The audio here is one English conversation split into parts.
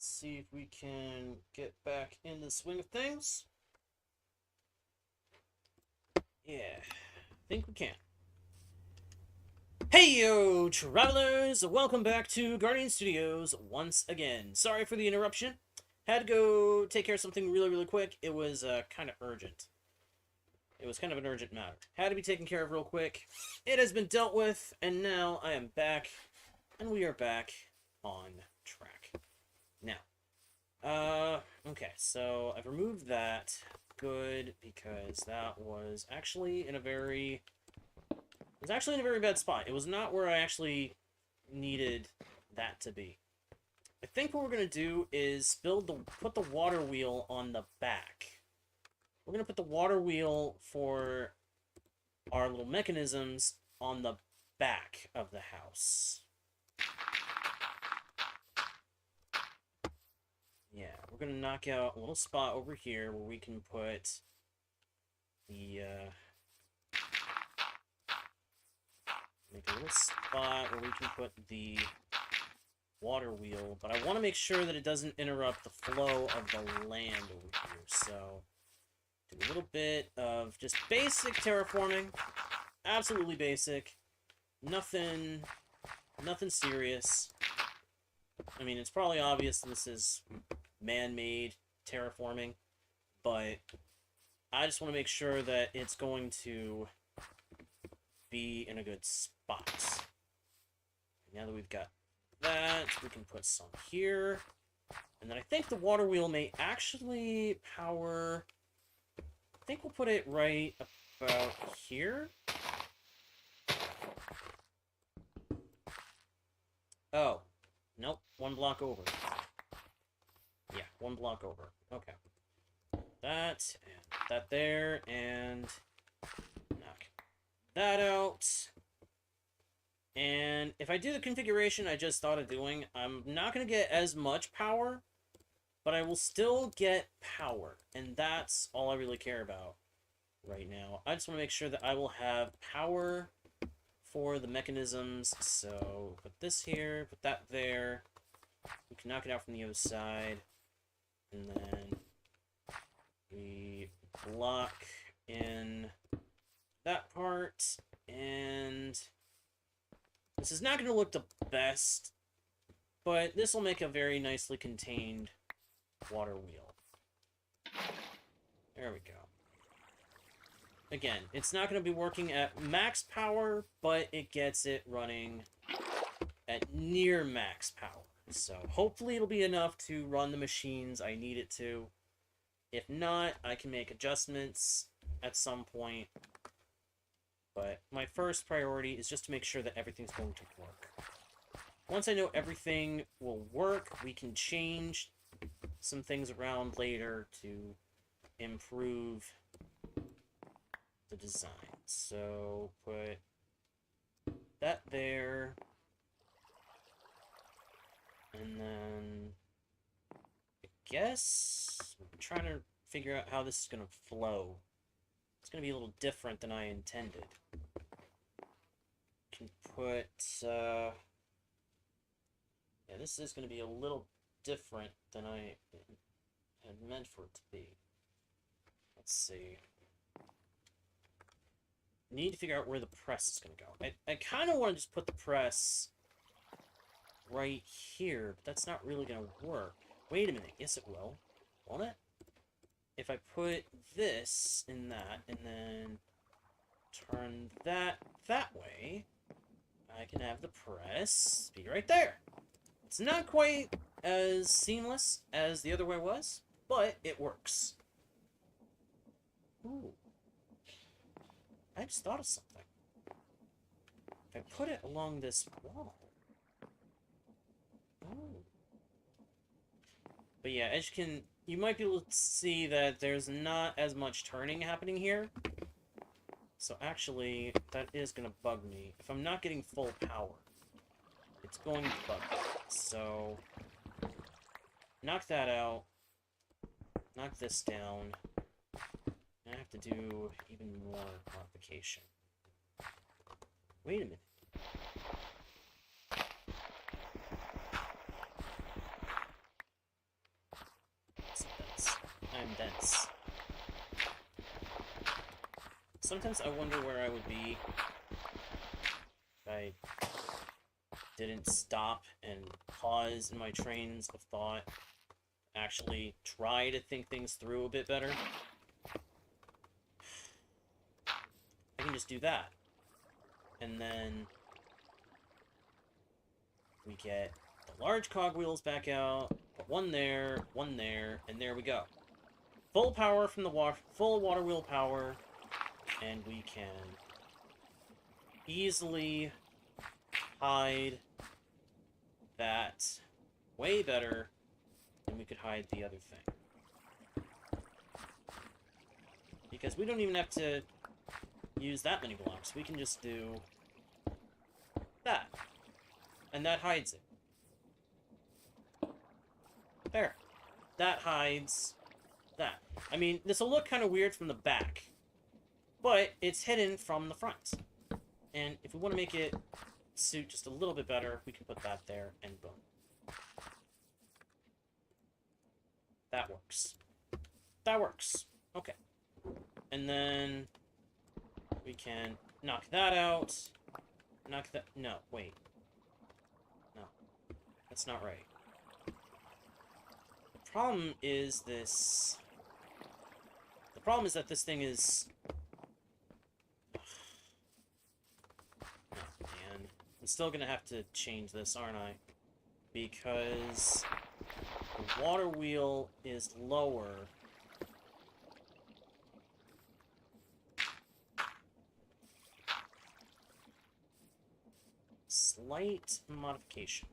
see if we can get back in the swing of things. Yeah, I think we can. Hey yo, travelers! Welcome back to Guardian Studios once again. Sorry for the interruption. Had to go take care of something really quick. It was kind of urgent. It was kind of an urgent matter. Had to be taken care of real quick. It has been dealt with, and now I am back, and we are back on track. Now, okay, so I've removed that. Good, because that was actually in a very... It was actually in a very bad spot. It was not where I actually needed that to be. I think what we're going to do is put the water wheel on the back. We're going to put the water wheel for our little mechanisms on the back of the house. Yeah, we're going to knock out a little spot over here where we can put the, make a little spot where we can put the water wheel, but I want to make sure that it doesn't interrupt the flow of the land over here, so do a little bit of just basic terraforming, absolutely basic, nothing serious. I mean, it's probably obvious this is man-made terraforming, but I just want to make sure that it's going to be in a good spot. Now that we've got that, we can put some here, and then I think the water wheel may actually power... I think we'll put it right about here. Oh, nope, one block over. Yeah, one block over. Okay. That, and that there, and knock that out. And if I do the configuration I just thought of doing, I'm not going to get as much power, but I will still get power, and that's all I really care about right now. I just want to make sure that I will have power for the mechanisms, so put this here, put that there. We can knock it out from the other side, and then we block in that part, and this is not going to look the best, but this will make a very nicely contained water wheel. There we go. Again, it's not going to be working at max power, but it gets it running at near max power. So hopefully it'll be enough to run the machines I need it to. If not, I can make adjustments at some point. But my first priority is just to make sure that everything's going to work. Once I know everything will work, we can change some things around later to improve the design. So put that there, and then I guess I'm trying to figure out how this is going to flow. It's going to be a little different than I intended. Can put yeah, this is going to be a little different than I had meant for it to be. Let's see. Need to figure out where the press is going to go. I kind of want to just put the press right here, but that's not really going to work. Wait a minute. Yes, it will. Won't it? If I put this in that, and then turn that way, I can have the press be right there. It's not quite as seamless as the other way was, but it works. Ooh. I just thought of something. If I put it along this wall... Oh. But yeah, as you might be able to see that there's not as much turning happening here. So actually, that is going to bug me. If I'm not getting full power, it's going to bug me. So, knock that out. Knock this down. I have to do even more modification. Wait a minute. I'm dense. Sometimes I wonder where I would be if I didn't stop and pause in my trains of thought, actually try to think things through a bit better. I can just do that. And then we get the large cogwheels back out, put one there, and there we go. Full power from the full water wheel power, and we can easily hide that way better than we could hide the other thing. Because we don't even have to use that many blocks. We can just do that. And that hides it. There. That hides that. I mean, this will look kind of weird from the back, but it's hidden from the front. And if we want to make it suit just a little bit better, we can put that there, and boom. That works. That works. Okay. And then we can knock that out. Knock that... No, wait. No. That's not right. The problem is this... The problem is that this thing is... Oh, man. I'm still gonna have to change this, aren't I? Because the water wheel is lower. Slight modification.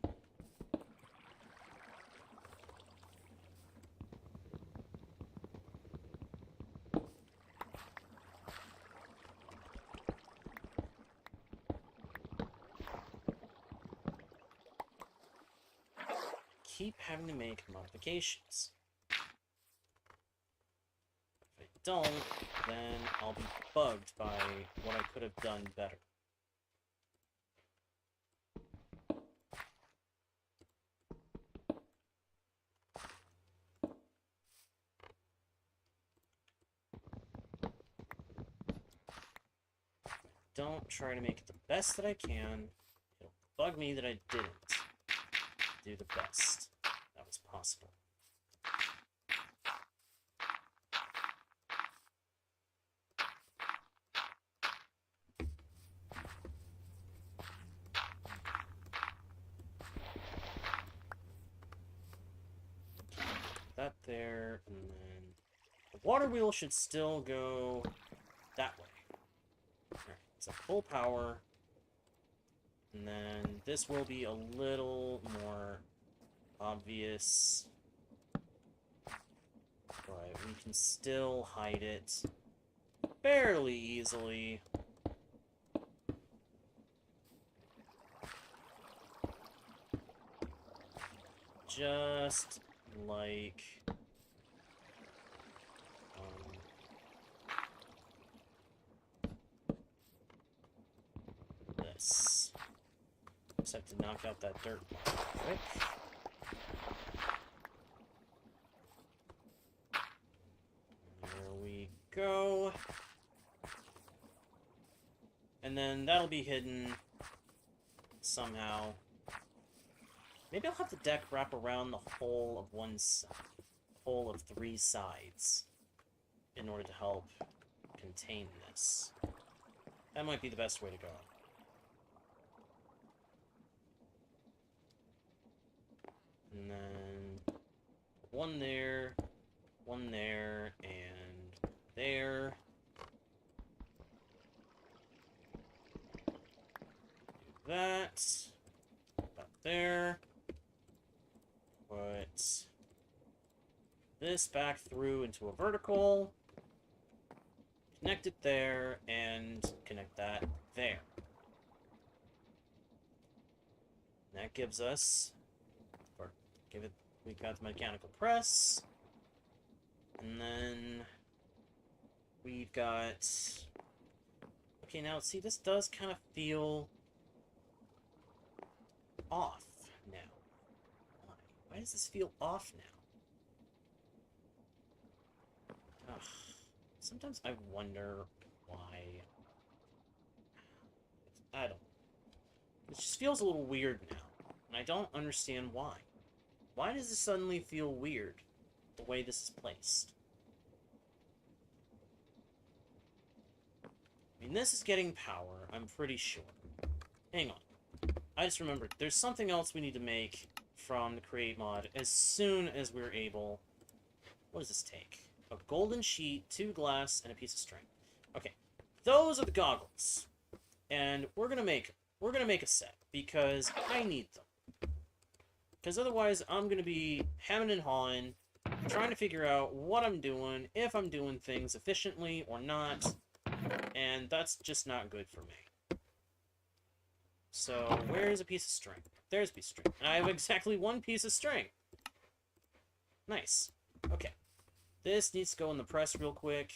Keep having to make modifications. If I don't, then I'll be bugged by what I could have done better. Don't try to make it the best that I can. It'll bug me that I didn't do the best that was possible. That there, and then the water wheel should still go that way. Alright, so full power. And then this will be a little more obvious, but we can still hide it fairly easily. Just like this. Just have to knock out that dirt quick. There we go. And then that'll be hidden somehow. Maybe I'll have the deck wrap around the whole of one side, whole of 3 sides, in order to help contain this. That might be the best way to go. And then one there, and there. Do that. About there. Put this back through into a vertical. Connect it there, and connect that there. And that gives us, we've got the mechanical press. And then we've got, okay, now see, this does kind of feel off now. Why does this feel off now? Sometimes I wonder why. I don't. It just feels a little weird now, and I don't understand why. Why does it suddenly feel weird, the way this is placed? I mean, this is getting power, I'm pretty sure. Hang on. I just remembered, there's something else we need to make from the Create mod as soon as we're able. What does this take? A golden sheet, 2 glass, and a piece of string. Okay, those are the goggles. And we're gonna make a set, because I need them. Because otherwise, I'm gonna be hemming and hawing, trying to figure out what I'm doing, if I'm doing things efficiently or not, and that's just not good for me. So, where's a piece of string? There's a piece of string. And I have exactly 1 piece of string. Nice. Okay. This needs to go in the press real quick.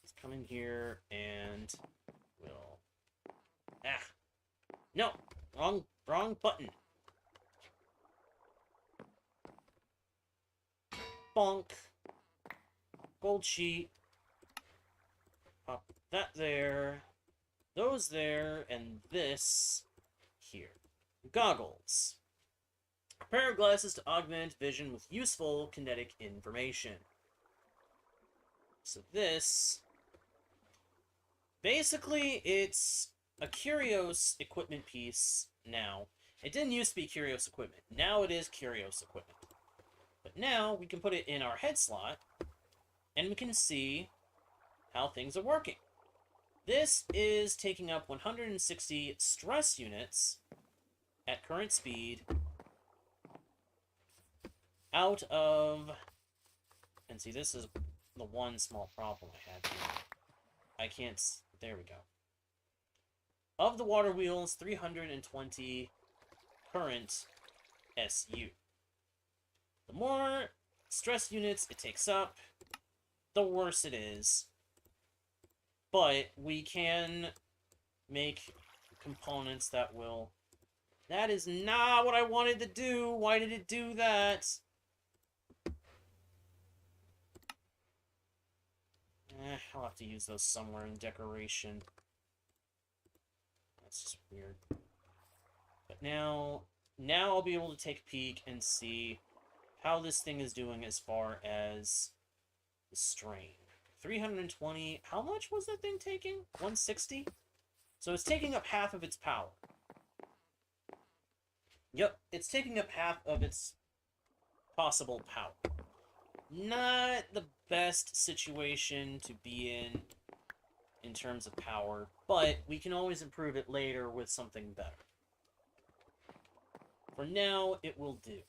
Let's come in here and we'll... Ah! No! Wrong button. Bonk. Gold sheet. Pop that there. Those there, and this here. Goggles. A pair of glasses to augment vision with useful kinetic information. So this... Basically, it's a Curios equipment piece now. It didn't used to be Curios equipment. Now it is Curios equipment. But now we can put it in our head slot, and we can see how things are working. This is taking up 160 stress units at current speed out of... And see, this is the one small problem I had here. I can't... There we go. Of the water wheels, 320 current SU. The more stress units it takes up, the worse it is. But we can make components that will... That is not what I wanted to do! Why did it do that? I'll have to use those somewhere in decoration. That's just weird. But now I'll be able to take a peek and see how this thing is doing as far as the strain. 320, how much was that thing taking? 160? So it's taking up half of its power. Yep, it's taking up half of its possible power. Not the best situation to be in terms of power, but we can always improve it later with something better. For now, it will do.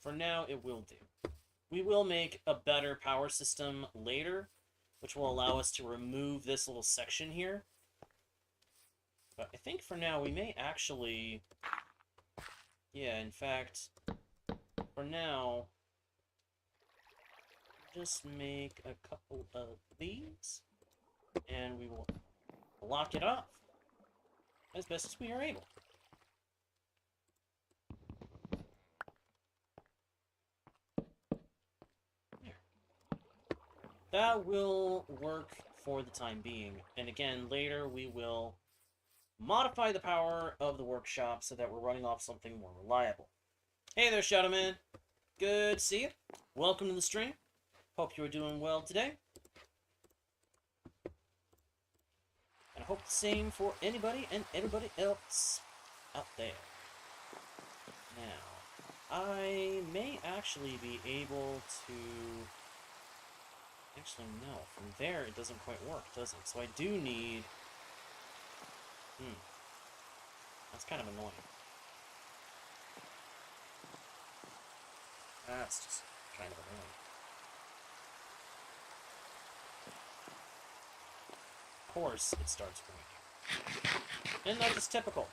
For now, it will do. We will make a better power system later, which will allow us to remove this little section here. But I think for now, we may actually... Yeah, in fact, for now, just make a couple of these, and we will lock it off as best as we are able. There. That will work for the time being, and again, later we will modify the power of the workshop so that we're running off something more reliable. Hey there, Shadowman! Good to see you. Welcome to the stream. Hope you're doing well today. And I hope the same for anybody and everybody else out there. Now, I may actually be able to... Actually, no. From there, it doesn't quite work, does it? So I do need... That's kind of annoying. That's just kind of annoying. Of course, it starts breaking. And that's just typical.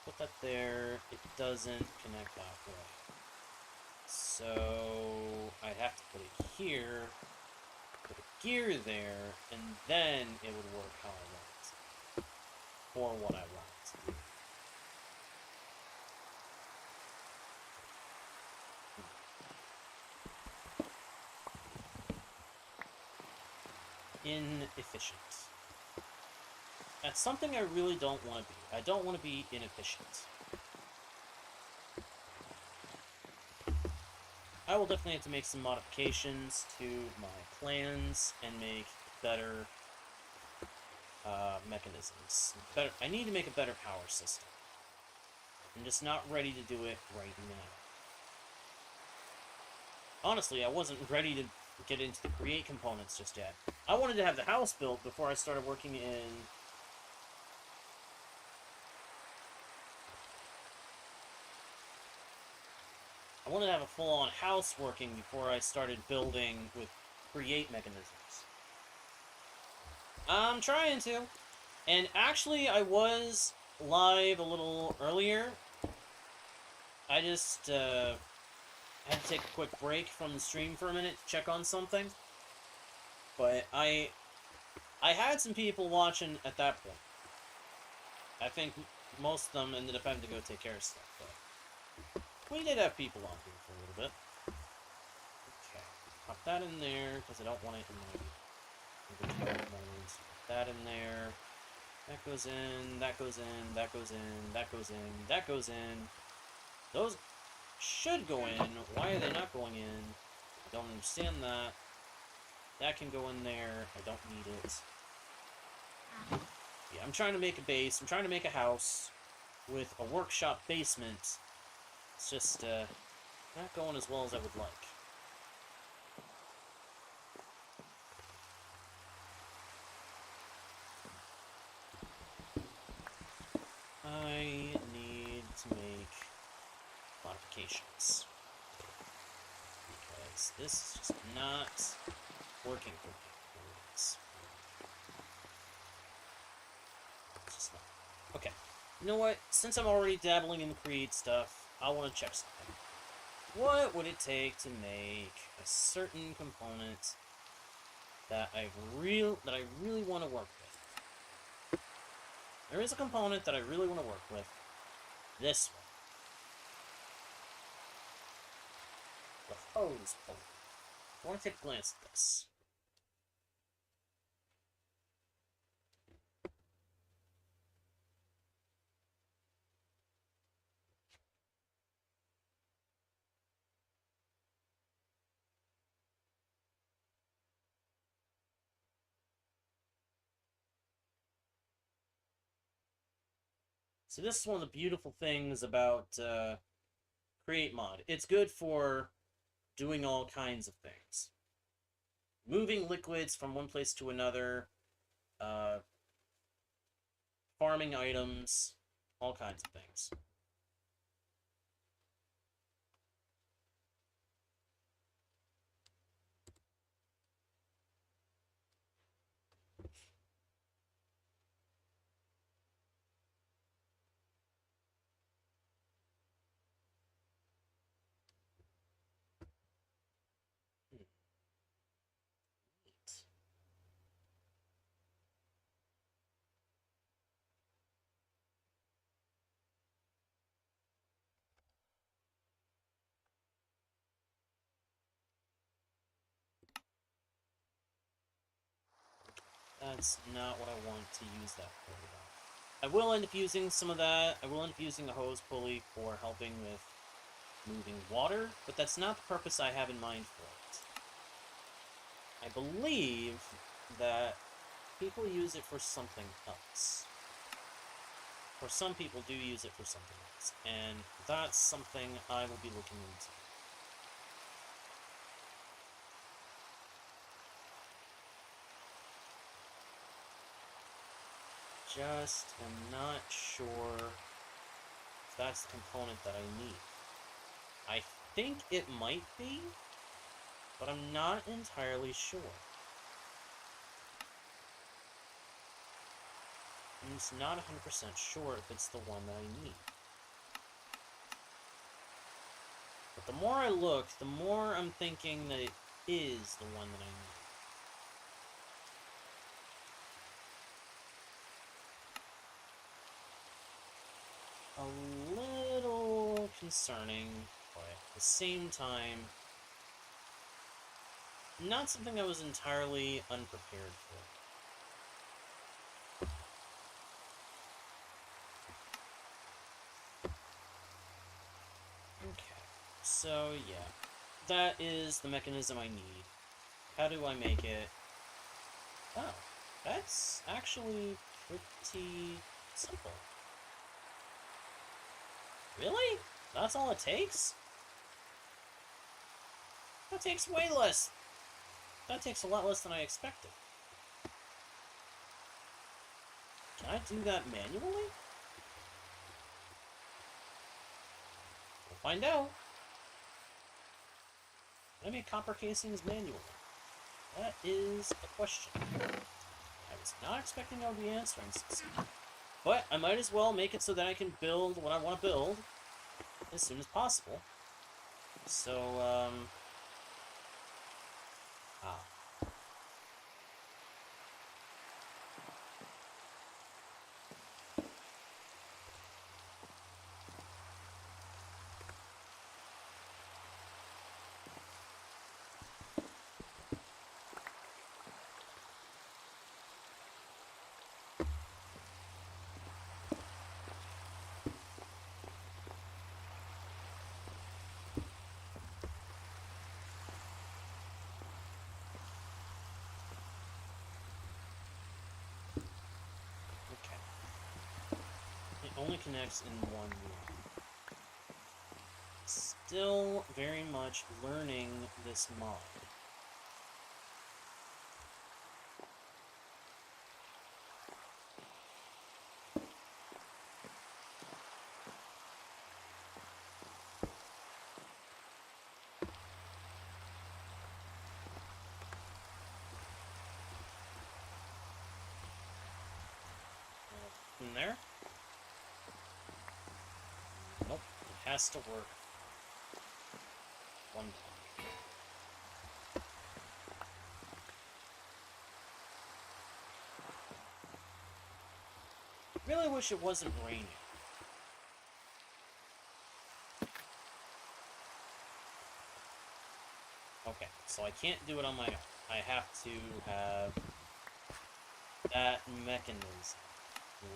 Put that there. It doesn't connect that way. So I have to put it here. Put a gear there, and then it would work how I want it. For what I want it to do. inefficient. That's something I really don't want to be. I don't want to be inefficient. I will definitely have to make some modifications to my plans and make better mechanisms. I need to make a better power system. I'm just not ready to do it right now. Honestly, I wasn't ready to get into the create components just yet. I wanted to have the house built before I started working in... I wanted to have a full-on house working before I started building with create mechanisms. I'm trying to. And actually, I was live a little earlier. I just had to take a quick break from the stream for a minute to check on something. But I had some people watching at that point. I think most of them ended up having to go take care of stuff, but we did have people on here for a little bit. Okay, pop that in there, because I don't want it in my modes. Put that in there. That goes in, that goes in, that goes in, that goes in, that goes in. Those should go in. Why are they not going in? I don't understand that. That can go in there. I don't need it. Yeah, I'm trying to make a base. I'm trying to make a house with a workshop basement. It's just not going as well as I would like. I need to make modifications. Because this is just not working for me. It's just not. Okay. You know what? Since I'm already dabbling in the create stuff, I want to check something. What would it take to make a certain component that I really want to work with? There is a component that I really want to work with. This one. The hose pulley. I want to take a glance at this. So this is one of the beautiful things about Create Mod. It's good for doing all kinds of things. Moving liquids from one place to another, farming items, all kinds of things. That's not what I want to use that for. I will end up using some of that. I will end up using a hose pulley for helping with moving water, but that's not the purpose I have in mind for it. I believe that people use it for something else. Or some people do use it for something else, and that's something I will be looking into. Just am not sure if that's the component that I need. I think it might be, but I'm not entirely sure. I'm just not 100% sure if it's the one that I need. But the more I look, the more I'm thinking that it is the one that I need. A little concerning, but at the same time, not something I was entirely unprepared for. Okay, so yeah, that is the mechanism I need. How do I make it? Oh, that's actually pretty simple. Really? That's all it takes? That takes way less. That takes a lot less than I expected. Can I do that manually? We'll find out. Can I make copper casings manually? That is a question. I was not expecting I would be answering this. But I might as well make it so that I can build what I want to build as soon as possible. So, okay. It only connects in one room. Still very much learning this mod. In there? Nope, it has to work one time. Really wish it wasn't raining. Okay, so I can't do it on my own. I have to have that mechanism,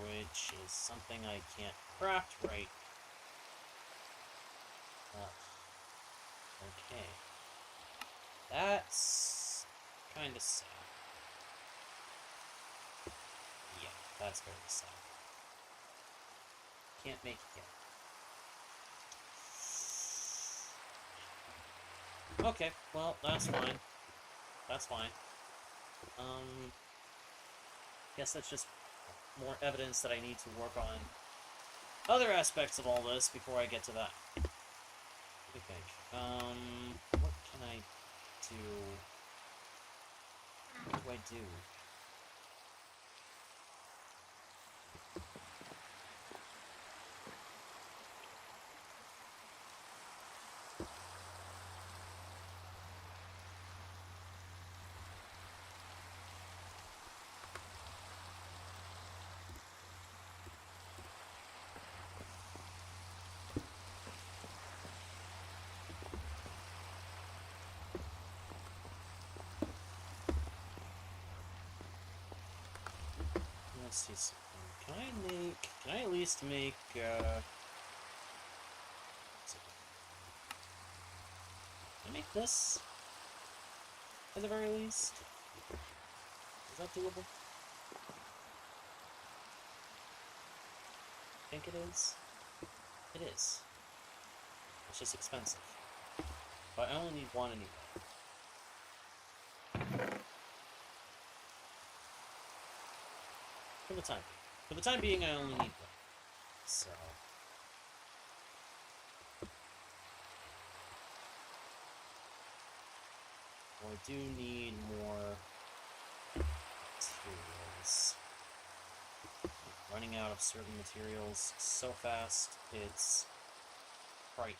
which is something I can't craft right. Okay. That's kind of sad. Yeah, that's very sad. Can't make it yet. Okay, well, that's fine. That's fine. Guess that's just more evidence that I need to work on other aspects of all this before I get to that. Okay, what can I do? What do I do? Let's see something. Can I at least make, can I make this? At the very least? Is that doable? I think it is. It is. It's just expensive. But I only need one anyway. For the time being. For the time being, I only need one. So... well, I do need more materials. I'm running out of certain materials so fast, it's frightening.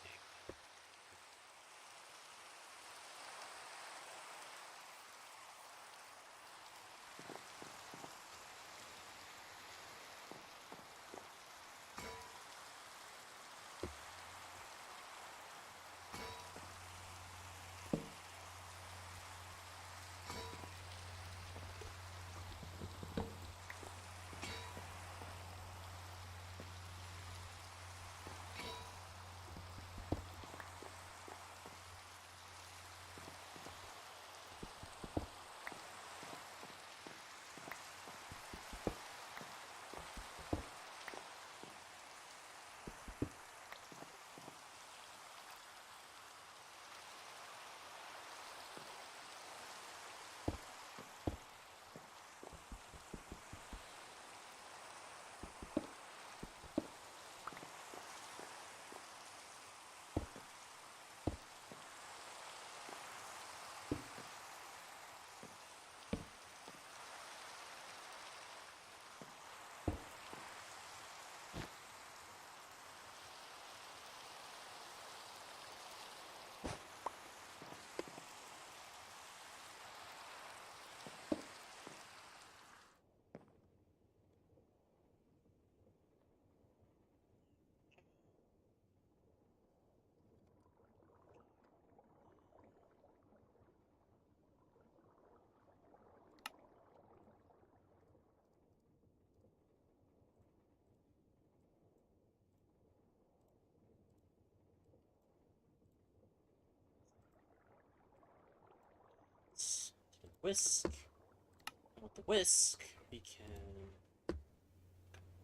whisk. And with the whisk, we can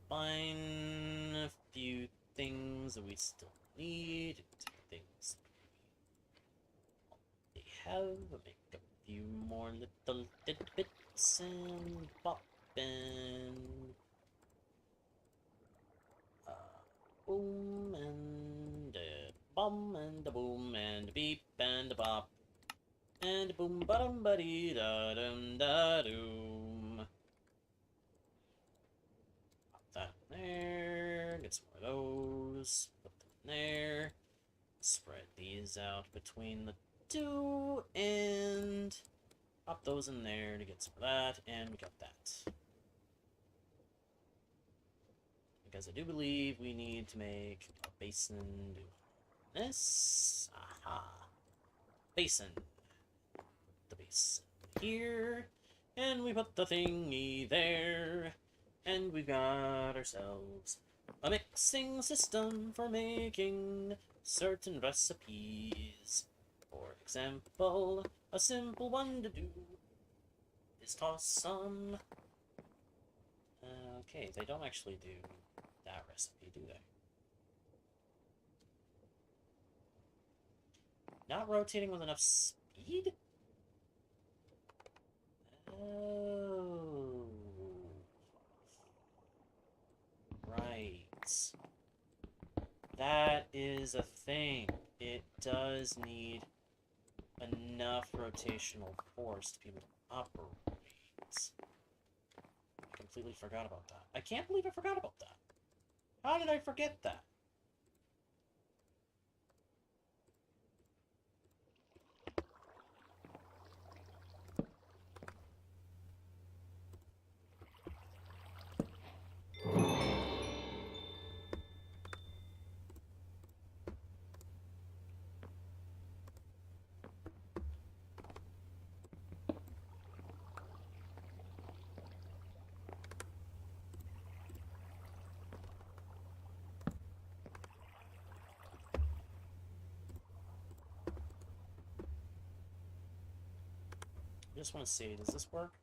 combine a few things that we still need. Take things we have, make a few more little tidbits and pop in. Boom and a bum and a boom and a beep and a bop and a boom ba-dum ba-dee da-dum da-doom. Pop that in there, get some more of those, put them in there, spread these out between the two, and pop those in there to get some of that, and we got that. Because I do believe we need to make a basin do this. Aha. Basin. The basin here. And we put the thingy there. And we've got ourselves a mixing system for making certain recipes. For example, a simple one to do is toss some... okay, they don't actually do that recipe, do they? Not rotating with enough speed? Oh. Right. That is a thing. It does need enough rotational force to be able to operate. I completely forgot about that. I can't believe I forgot about that. How did I forget that? I just want to see, does this work?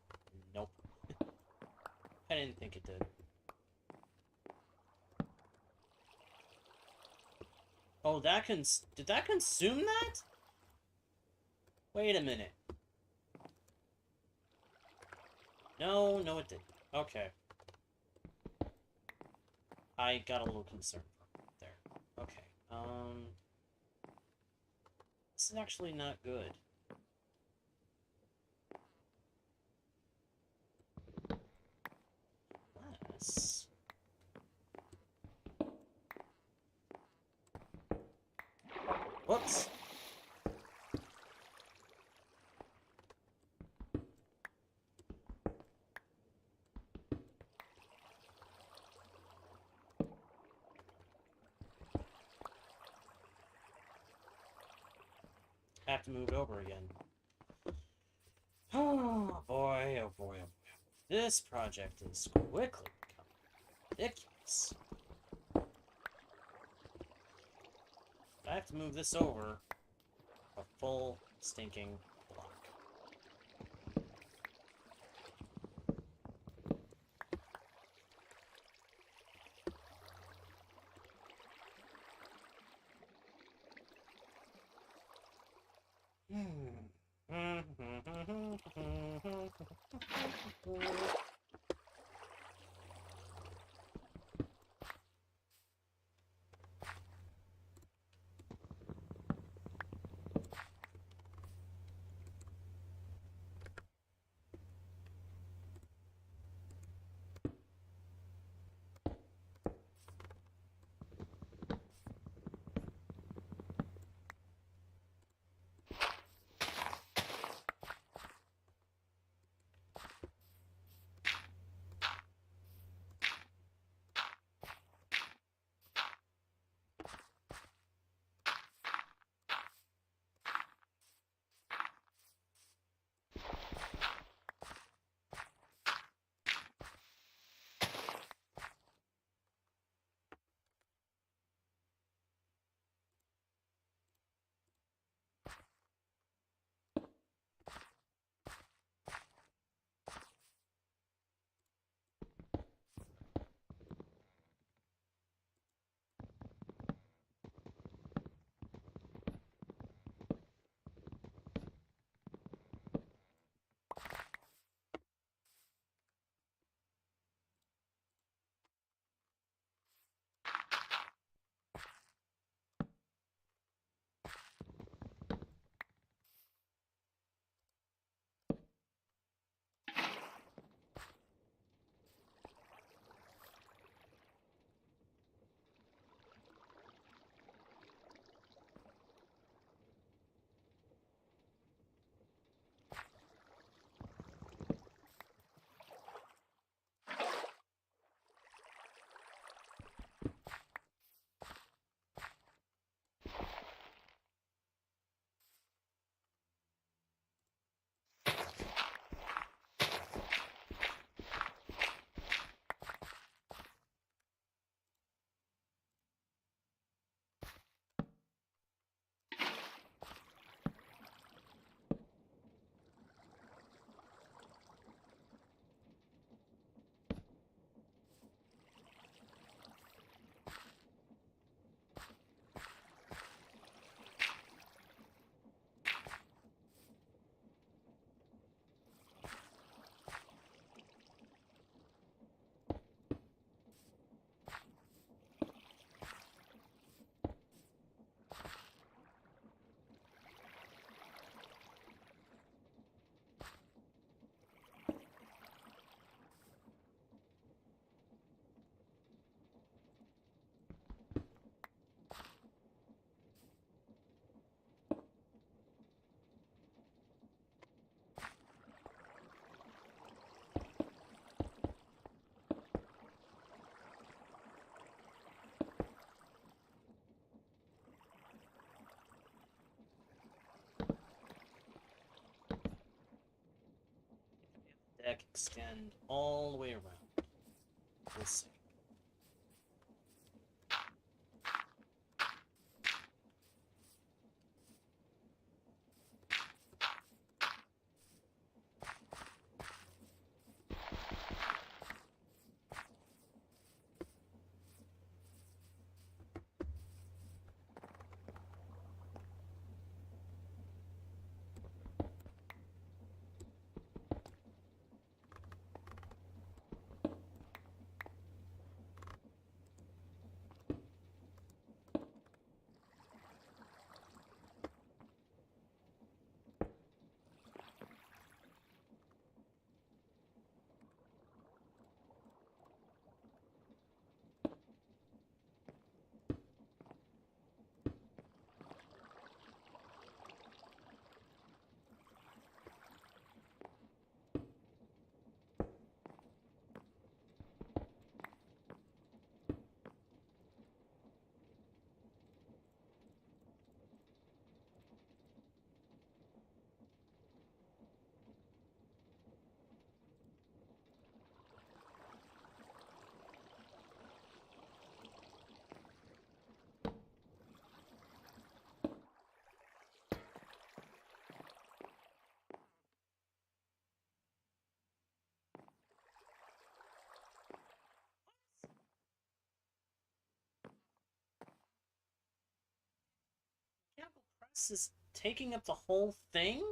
Nope. I didn't think it did. Oh, did that consume that? Wait a minute. No, it didn't. Okay. I got a little concerned there. Okay. This is actually not good. Unless... whoops! I have to move it over again. Oh boy, oh boy, oh boy. This project is quickly becoming ridiculous. I have to move this over a full stinking block. deck extend all the way around. We'll see. Mechanical press is taking up the whole thing?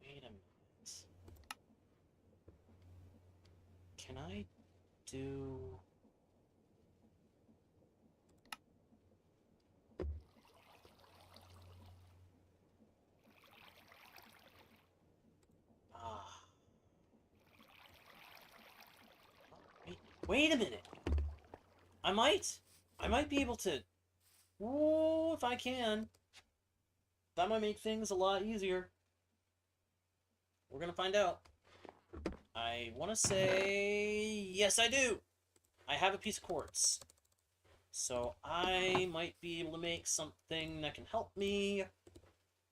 Wait a minute. Can I do... Ah. Wait a minute. I might be able to... Oh, if I can. That might make things a lot easier. We're gonna find out. I want to say... Yes, I do! I have a piece of quartz. So I might be able to make something that can help me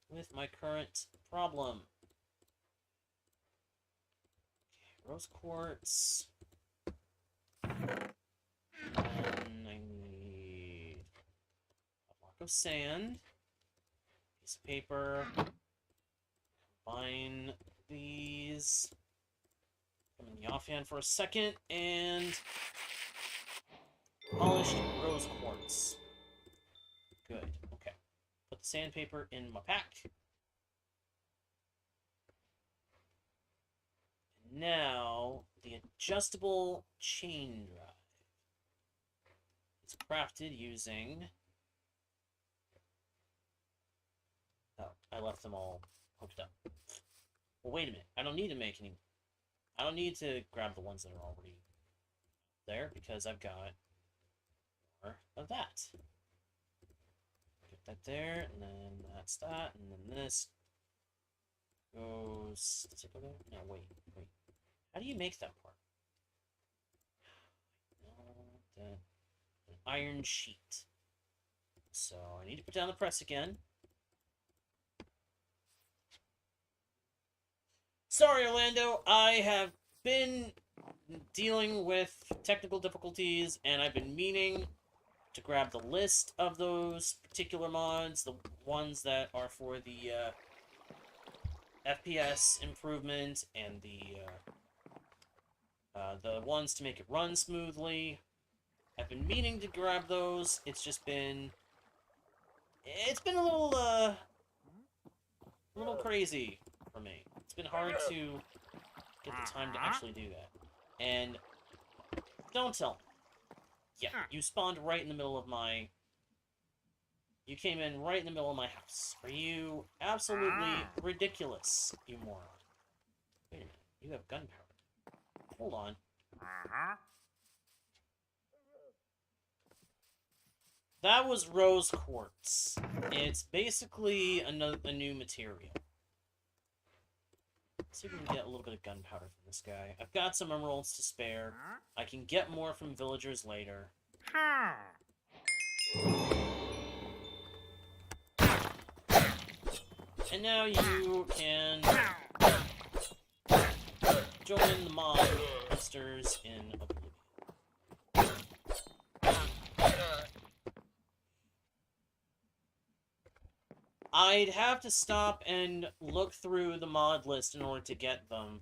with my current problem. Okay, rose quartz. And I need a block of sand. Piece of paper. Combine these. Come in the offhand for a second, and polished rose quartz. Good. Okay. Put the sandpaper in my pack. And now the adjustable chain drive. It's crafted using... Oh, I left them all hooked up. Well, wait a minute. I don't need to make any... I don't need to grab the ones that are already there, because I've got more of that. Get that there, and then that's that, and then this goes... Does it go there? No, wait. How do you make that part? No, an iron sheet. So I need to put down the press again. Sorry, Orlando. I have been dealing with technical difficulties, and I've been meaning to grab the list of those particular mods, the ones that are for the FPS improvement, and the ones to make it run smoothly. I've been meaning to grab those. It's just been... It's been a little crazy for me. It's been hard to get the time to actually do that. And don't tell me. Yeah, you spawned right in the middle of my You came in right in the middle of my house. Are you absolutely ridiculous, you moron? Wait a minute. You have gunpowder. Hold on. That was rose quartz. It's basically a new material. Let's see if we can get a little bit of gunpowder from this guy. I've got some emeralds to spare. I can get more from villagers later. And now you can join the monsters in Oblivion. I'd have to stop and look through the mod list in order to get them.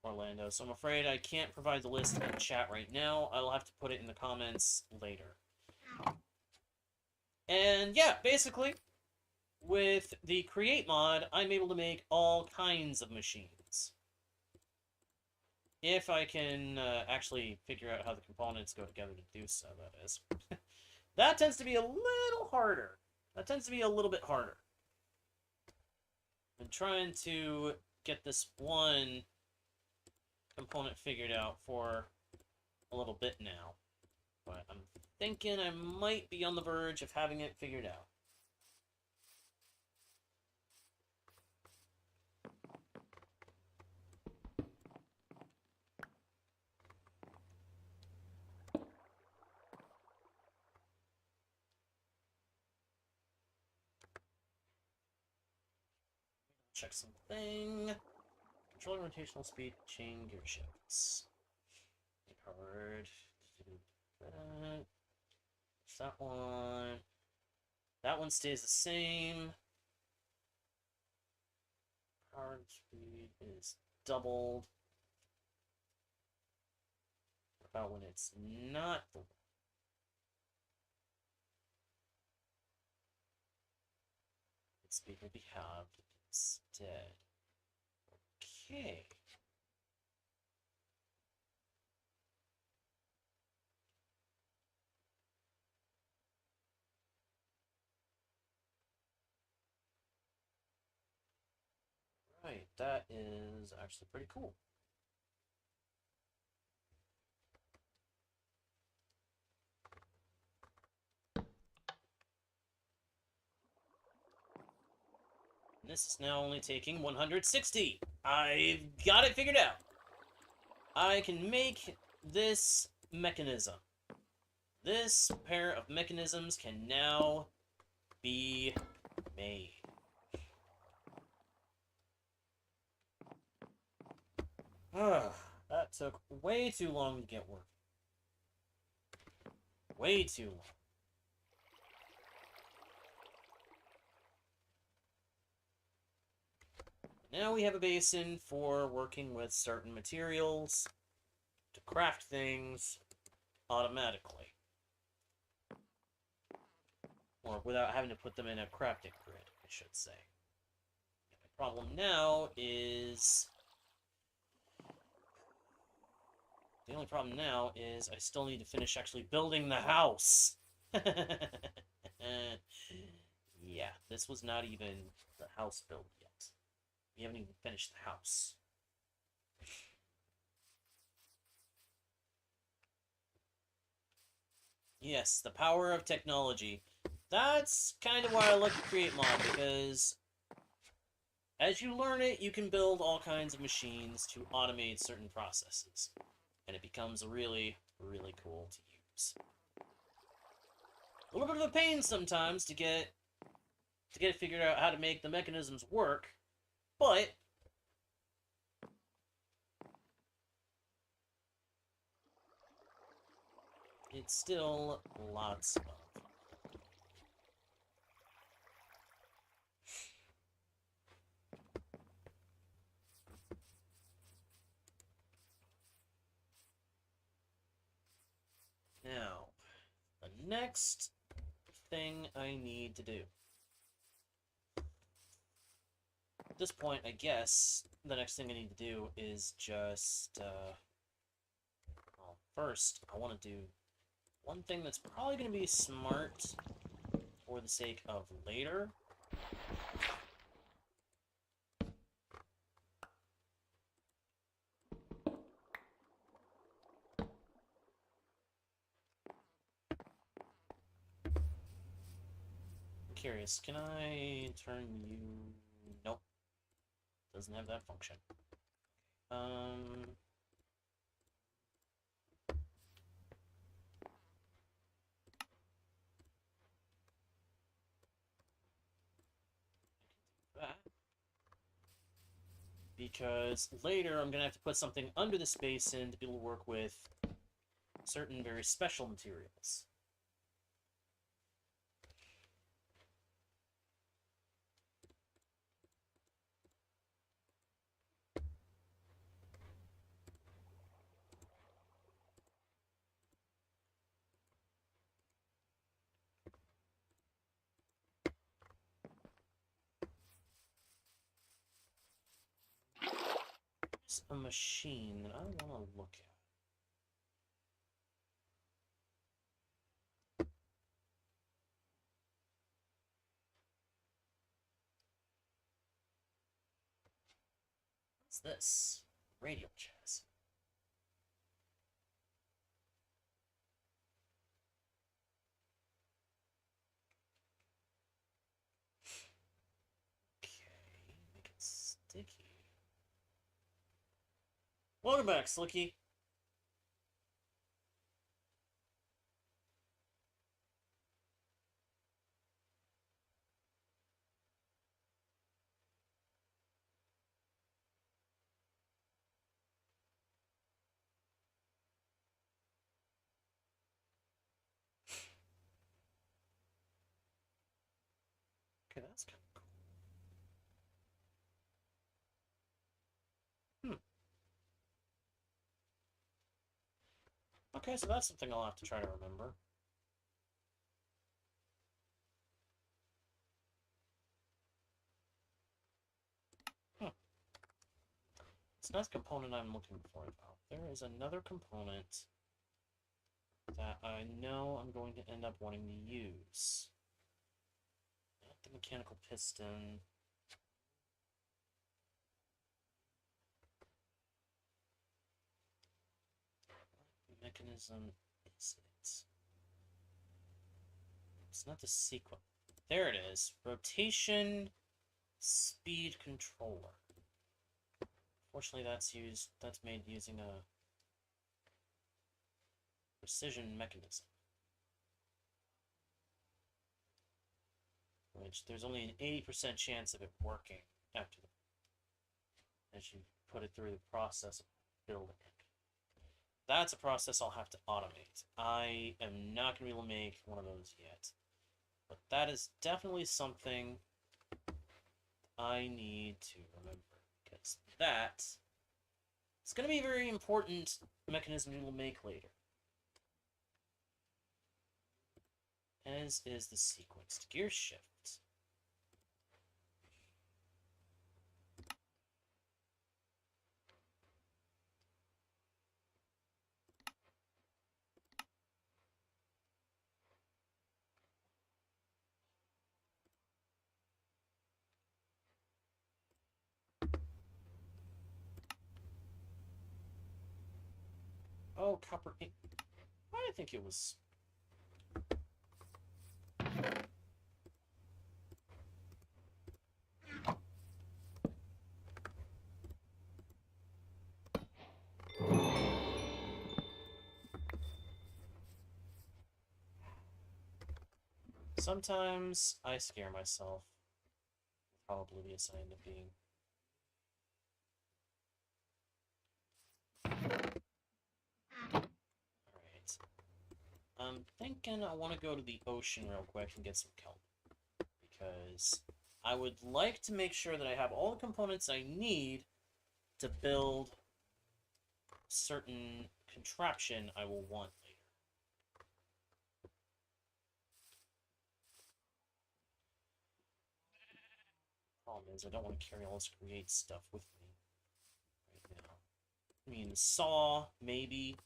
Orlando, so I'm afraid I can't provide the list in chat right now. I'll have to put it in the comments later. And yeah, basically, with the Create mod, I'm able to make all kinds of machines. If I can actually figure out how the components go together to do so, that is. That tends to be a little harder. That tends to be a little bit harder. I'm trying to get this one component figured out for a little bit now. But I'm thinking I might be on the verge of having it figured out. Check something. Control rotational speed, chain gear shifts. Powered. That one. That one stays the same. Powered speed is doubled. What about when it's not the its speed will be halved instead. Okay. Right, that is actually pretty cool. And this is now only taking 160. I've got it figured out. I can make this mechanism. This pair of mechanisms can now be made. That took way too long to get working. Way too long. Now we have a basin for working with certain materials to craft things automatically. Or without having to put them in a crafting grid, I should say. The problem now is... The only problem now is I still need to finish actually building the house. Yeah, this was not even the house build yet. We haven't even finished the house. Yes, the power of technology. That's kind of why I like to create mod, because as you learn it, you can build all kinds of machines to automate certain processes. And it becomes really, really cool to use. A little bit of a pain sometimes to get it figured out how to make the mechanisms work, but it's still lots of fun. Now, the next thing I need to do. At this point, I guess the next thing I need to do is just, well, first, I want to do One thing that's probably going to be smart for the sake of later. I'm curious, can I turn you... Nope. Doesn't have that function. That. Because later I'm going to have to put something under this basin to be able to work with certain very special materials. There's a machine that I want to look at. What's this? Radio chassis. Okay, make it sticky. Welcome back, Slicky. Okay, that's kind of cool. Okay, so that's something I'll have to try to remember. It's not the component I'm looking for, though. There is another component that I know I'm going to end up wanting to use. Not the mechanical piston. What mechanism is it? It's not the sequence. There it is. Rotation speed controller. Fortunately, that's made using a precision mechanism. Which there's only an 80% chance of it working after as you put it through the process of building it. That's a process I'll have to automate. I am not going to be able to make one of those yet. But that is definitely something I need to remember. Because that is going to be a very important mechanism we will make later. As is the sequenced gear shift. Oh, copper ink. I think it was... Sometimes I scare myself with how oblivious I end up being. Alright. I'm thinking I want to go to the ocean real quick and get some kelp. Because I would like to make sure that I have all the components I need to build a certain contraption I will want later. Problem is, I don't want to carry all this create stuff with me right now. I mean, the saw, maybe.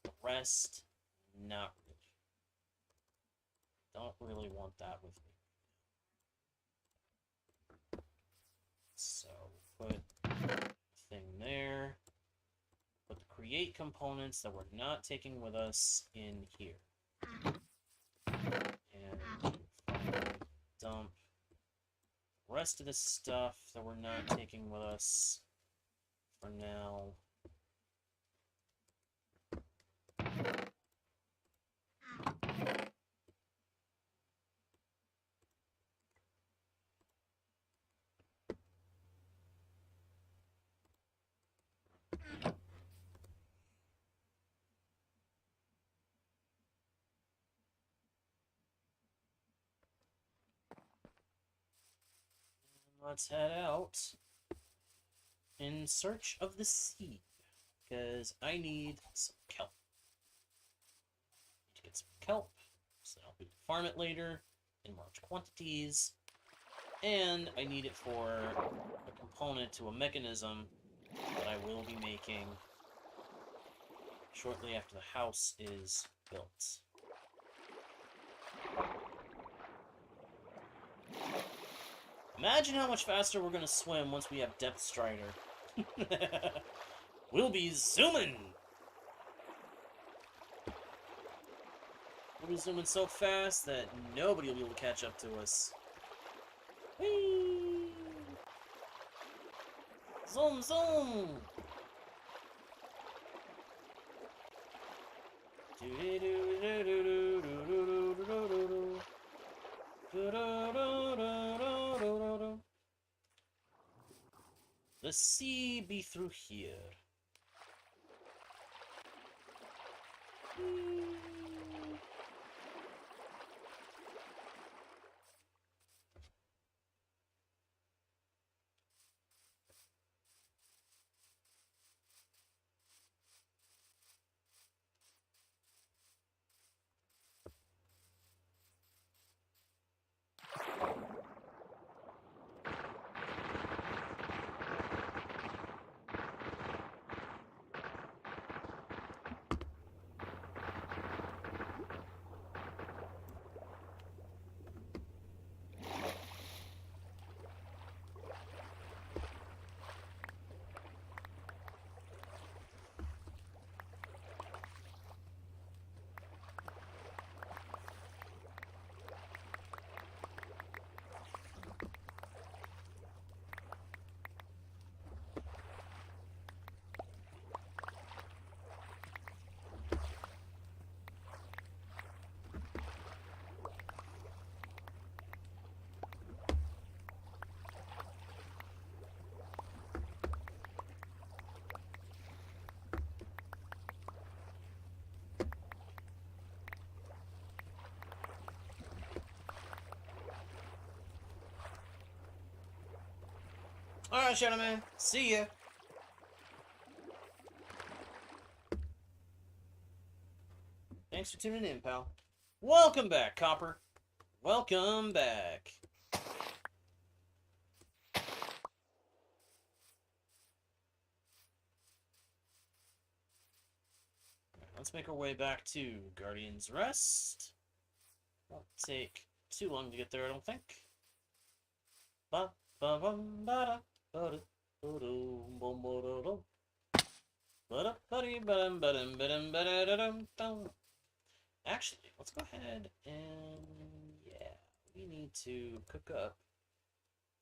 The rest, not really. really want that with me. So put a thing there. Put the create components that we're not taking with us in here. And dump the rest of the stuff that we're not taking with us for now. Let's head out in search of the seed, because I need some kelp. Need to get some kelp, so I'll be able to farm it later in large quantities, and I need it for a component to a mechanism that I will be making shortly after the house is built. Imagine how much faster we're going to swim once we have Depth Strider. We'll be zooming! We'll be zooming so fast that nobody will be able to catch up to us. Whee! Zoom, zoom! The sea be through here. Alright, Shadow Man. See ya. Thanks for tuning in, pal. Welcome back, Copper. Welcome back. Let's make our way back to Guardian's Rest. Won't take too long to get there, I don't think. Actually, let's go ahead and, yeah, we need to cook up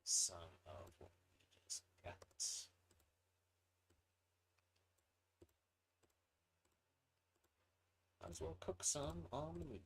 some of what we just got. Might as well cook some on the move.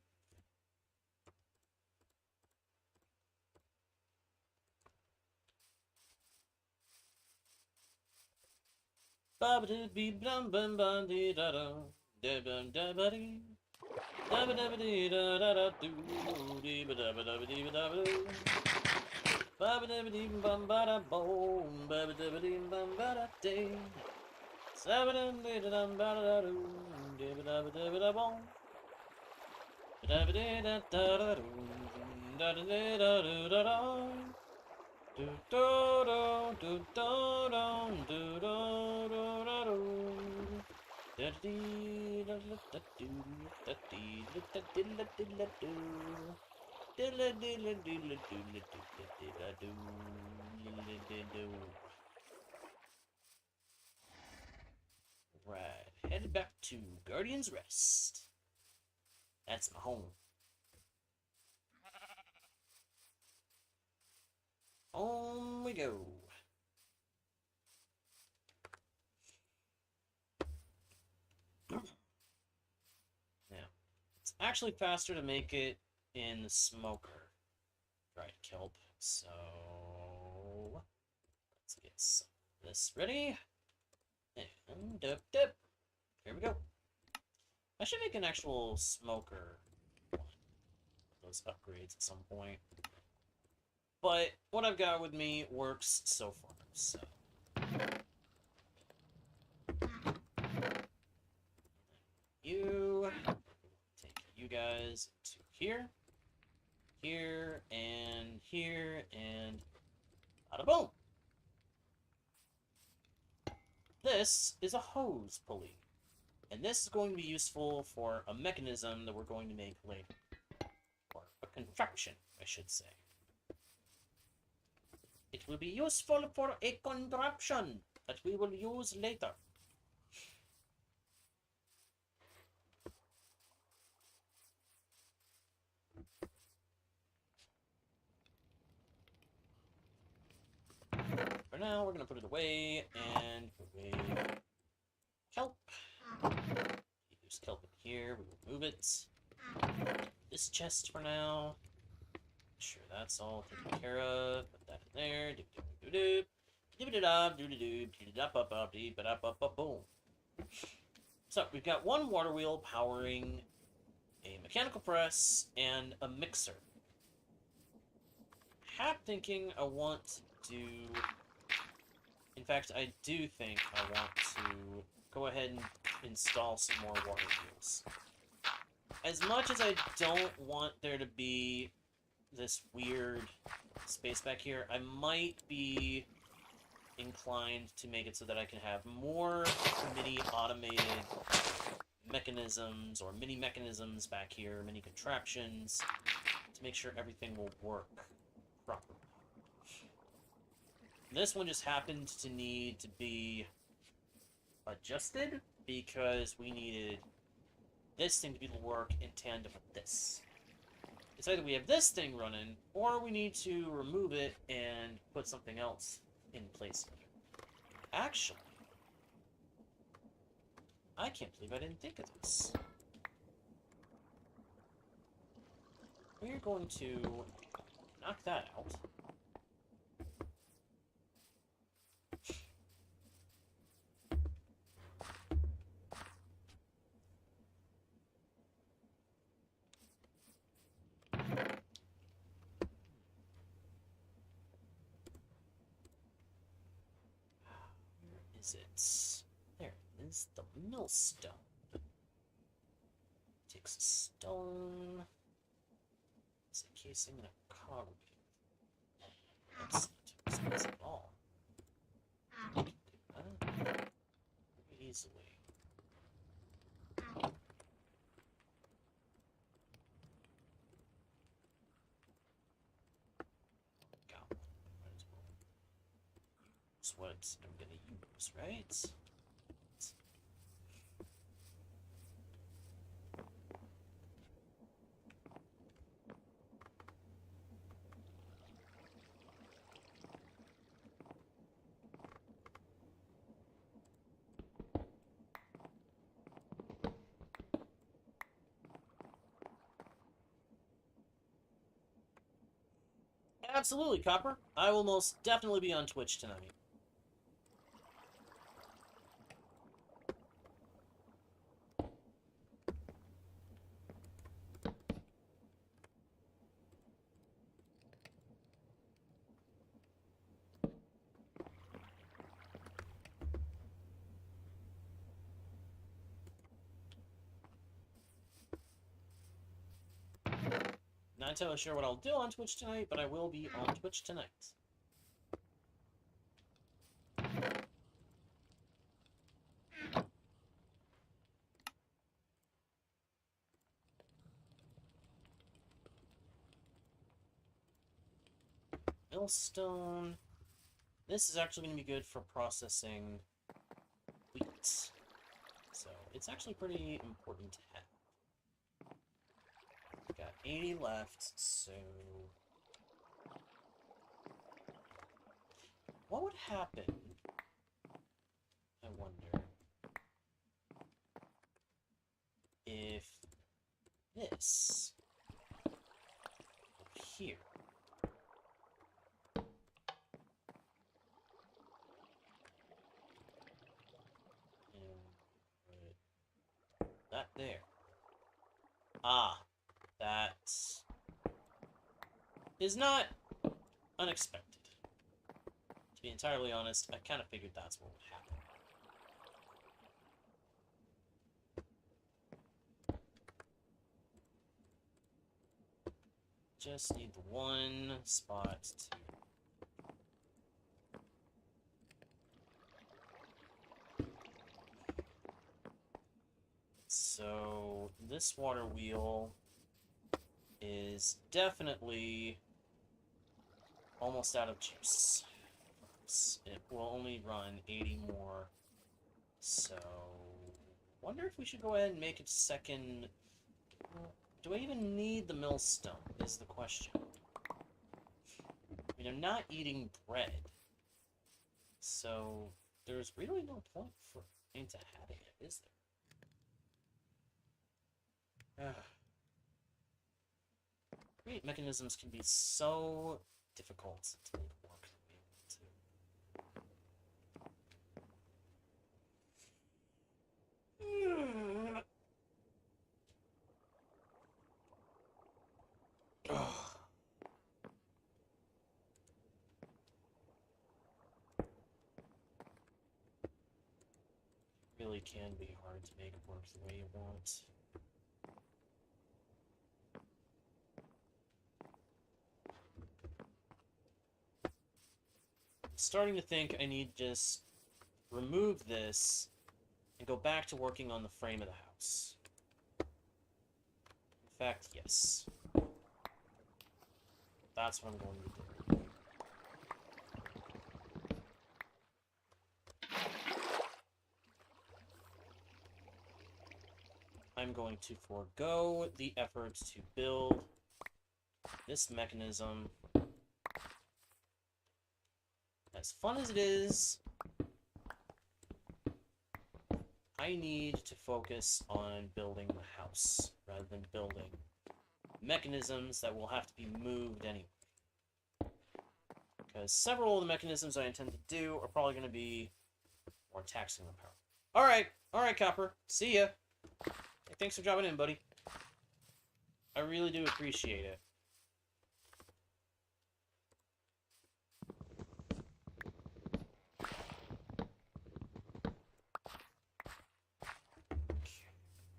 Right, headed back to Guardian's Rest. That's my home. On we go. Now, it's actually faster to make it in the smoker. Dried kelp. So let's get some of this ready. And dip dip. Here we go. I should make an actual smoker one. Those upgrades at some point. But what I've got with me works so far. So you take you guys to here, here, and bada boom. This is a hose pulley, and this is going to be useful for a mechanism that we're going to make later, or a contraption, I should say. It will be useful for a contraption that we will use later. For now, we're going to put it away, and put away kelp. Use kelp in here, we will move it. This chest for now. Sure, that's all taken care of. Put that in there. Boom. So, we've got one water wheel powering a mechanical press and a mixer. Half thinking I want to... In fact, I do think I want to go ahead and install some more water wheels. As much as I don't want there to be this weird space back here, I might be inclined to make it so that I can have more mini automated mechanisms or mini mechanisms back here, mini contraptions, to make sure everything will work properly. This one just happened to need to be adjusted because we needed this thing to be able to work in tandem with this. It's either we have this thing running, or we need to remove it and put something else in place of it. Actually, I can't believe I didn't think of this. We're going to knock that out. Is it? There it is, the millstone. Takes a stone. It's a casing and a cog wheel. That's not too expensive at all. I can do that easily. Got one. Might as well. That's what I'm gonna use, right? Absolutely, Copper. I will most definitely be on Twitch tonight. Not entirely sure what I'll do on Twitch tonight, but I will be on Twitch tonight. millstone. This is actually going to be good for processing wheat. So it's actually pretty important to have. Got 80 left, so... What would happen, I wonder, if this up here and put that there? Ah, that is not unexpected. To be entirely honest, I kind of figured that's what would happen. Just need the one spot to... So, this water wheel is definitely almost out of juice. It will only run 80 more. So, wonder if we should go ahead and make a second... Do I even need the millstone, is the question. I mean, I'm not eating bread. So, there's really no point for me to having it, is there? Create mechanisms can be so difficult to make work the way we want to. Really can be hard to make work the way you want. I'm starting to think I need to just remove this and go back to working on the frame of the house. In fact, yes. That's what I'm going to do. I'm going to forego the effort to build this mechanism. As fun as it is, I need to focus on building the house rather than building mechanisms that will have to be moved anyway. Because several of the mechanisms I intend to do are probably going to be more taxing on power. Alright, Copper. See ya. Hey, thanks for dropping in, buddy. I really do appreciate it.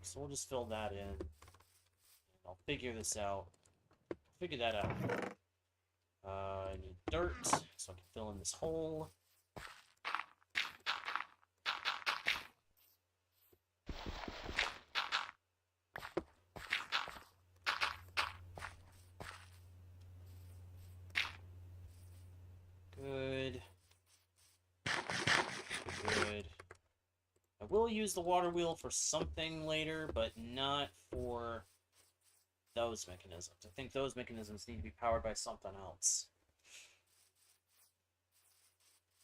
So we'll just fill that in. I'll figure this out. Figure that out. I need dirt, so I can fill in this hole. Good. Good. I will use the water wheel for something later, but not for those mechanisms. I think those mechanisms need to be powered by something else.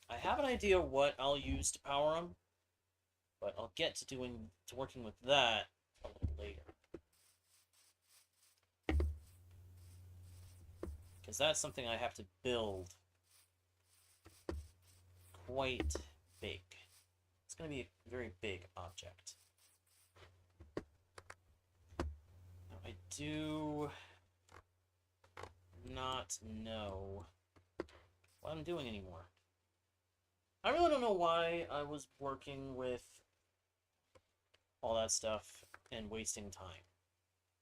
I have an idea what I'll use to power them, but I'll get to working with that a little later. Because that's something I have to build quite big. It's going to be a very big object. Now, I do not know what I'm doing anymore. I really don't know why I was working with all that stuff and wasting time.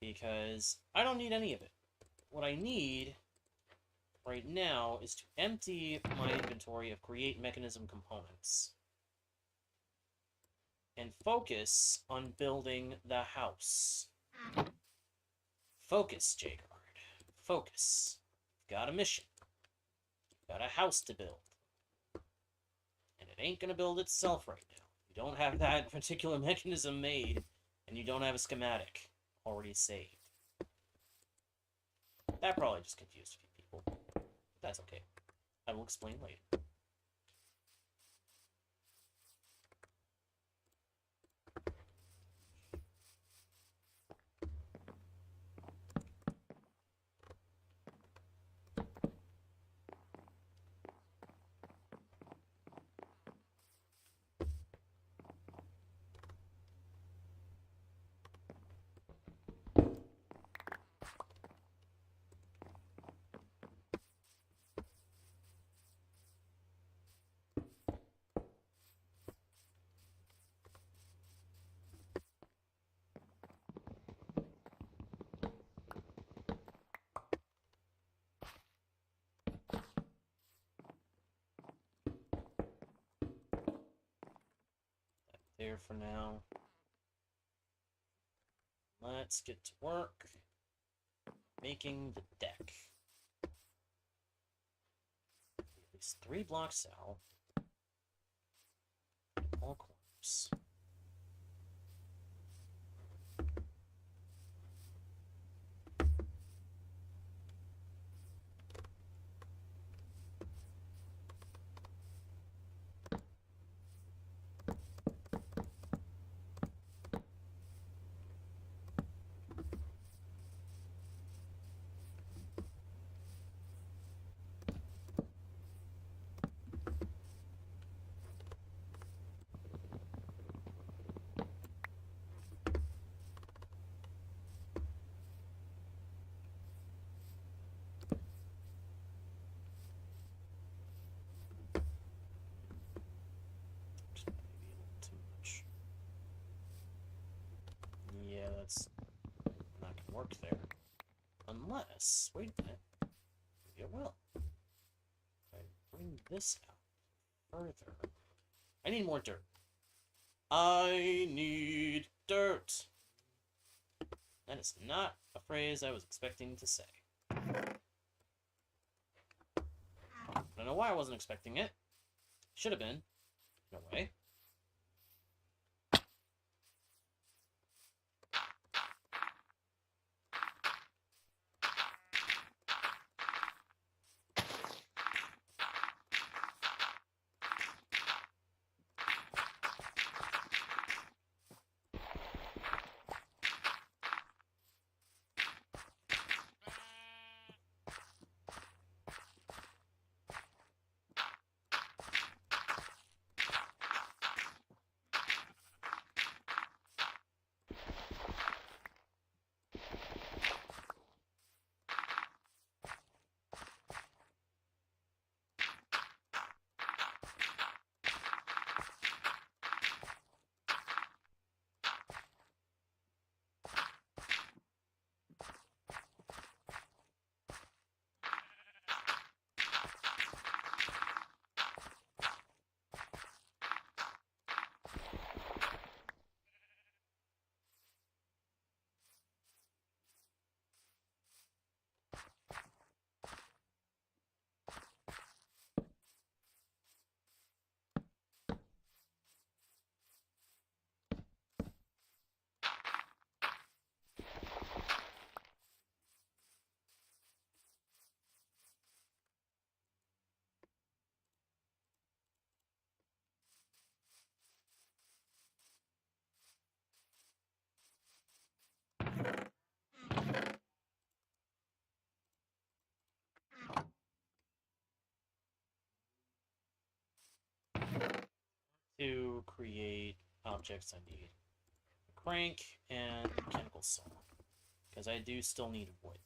Because I don't need any of it. What I need right now is to empty my inventory of create mechanism components and focus on building the house. Focus, Jagard. Focus. Got a mission. Got a house to build. And it ain't gonna build itself right now. You don't have that particular mechanism made, and you don't have a schematic already saved. That probably just confused a few people. But that's okay. I will explain later. There for now. Let's get to work making the deck. At least 3 blocks out. All corners. Yeah, that's not gonna work there. Unless, wait a minute, maybe it will. If I bring this out further, I need more dirt. I need dirt. That is not a phrase I was expecting to say. I don't know why I wasn't expecting it. Should have been, in a way. To create objects, I need a crank and a mechanical saw, because I do still need wood.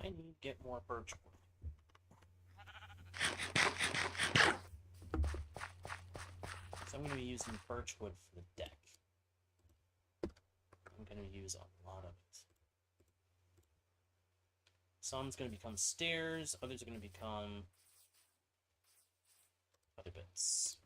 I need to get more birch wood. So I'm going to be using birch wood for the deck. I'm going to use a lot of it. Some's going to become stairs, others are going to become other bits.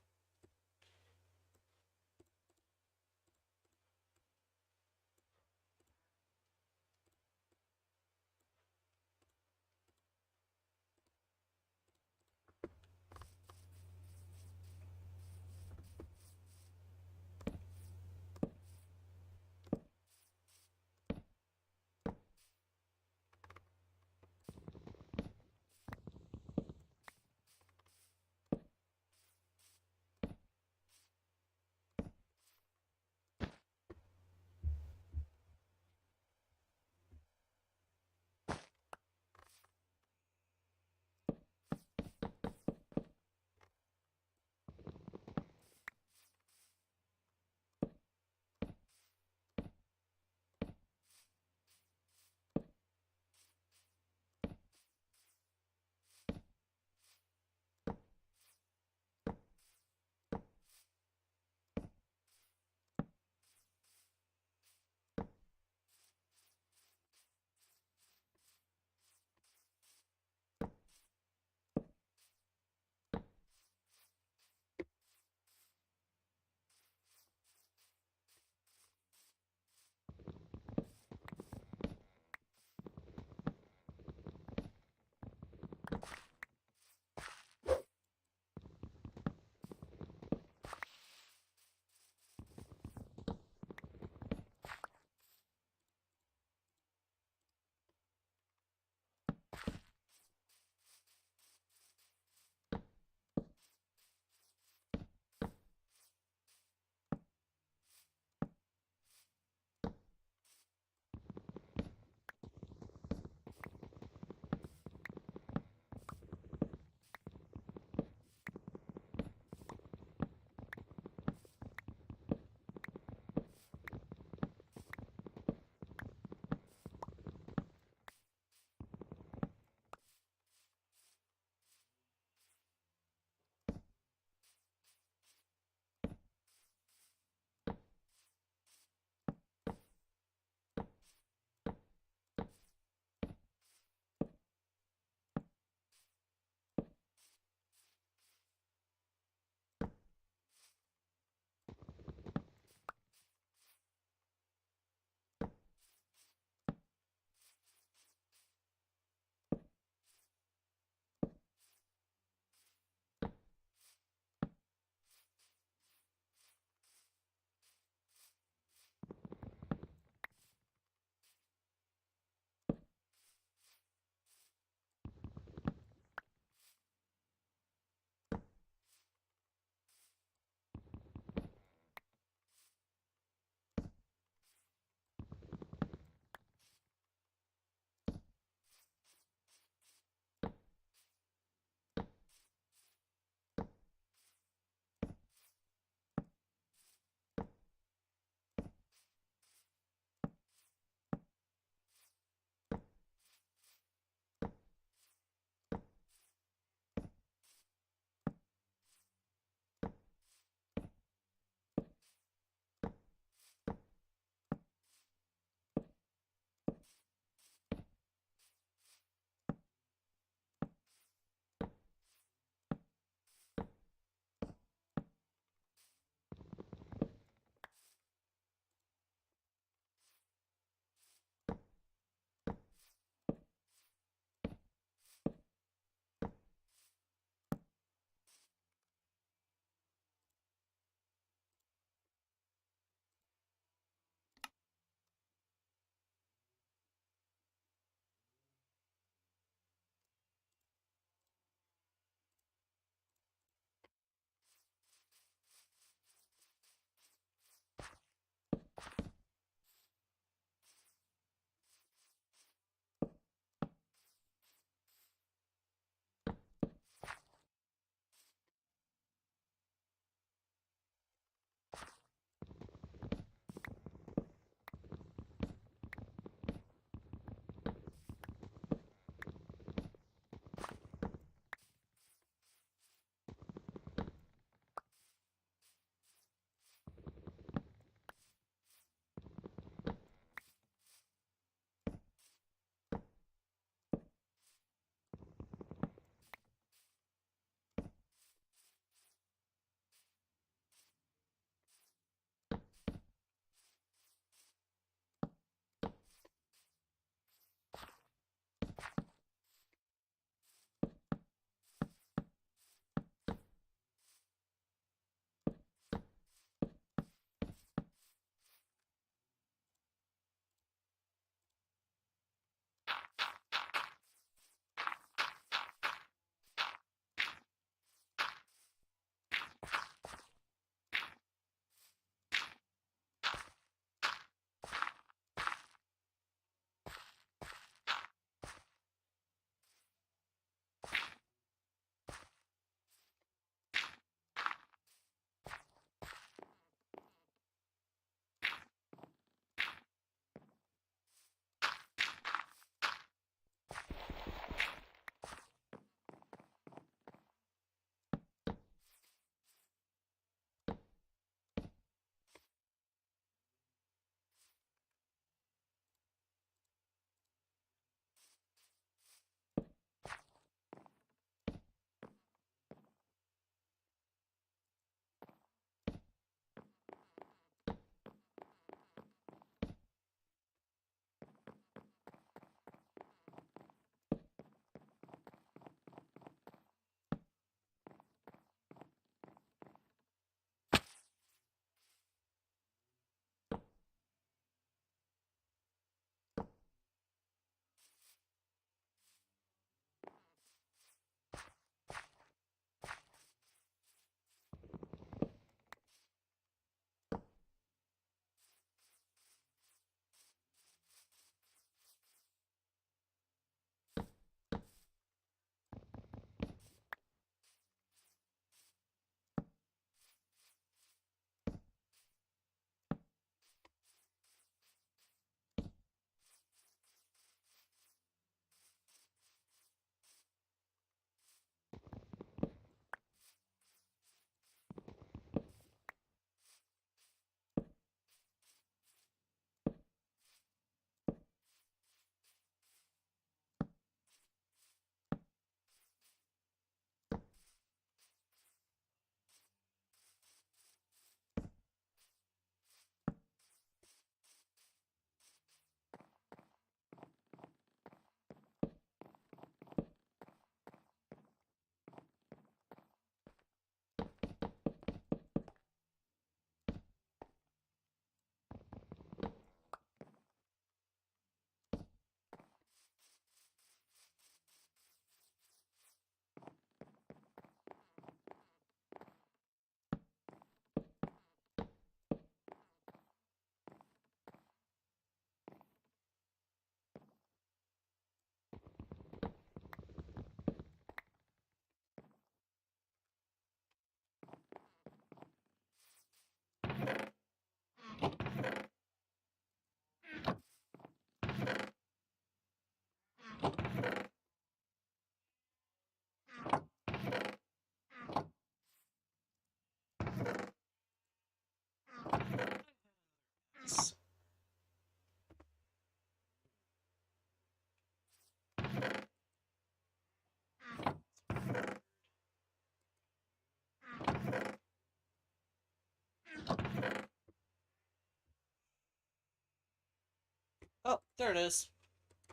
Oh, there it is.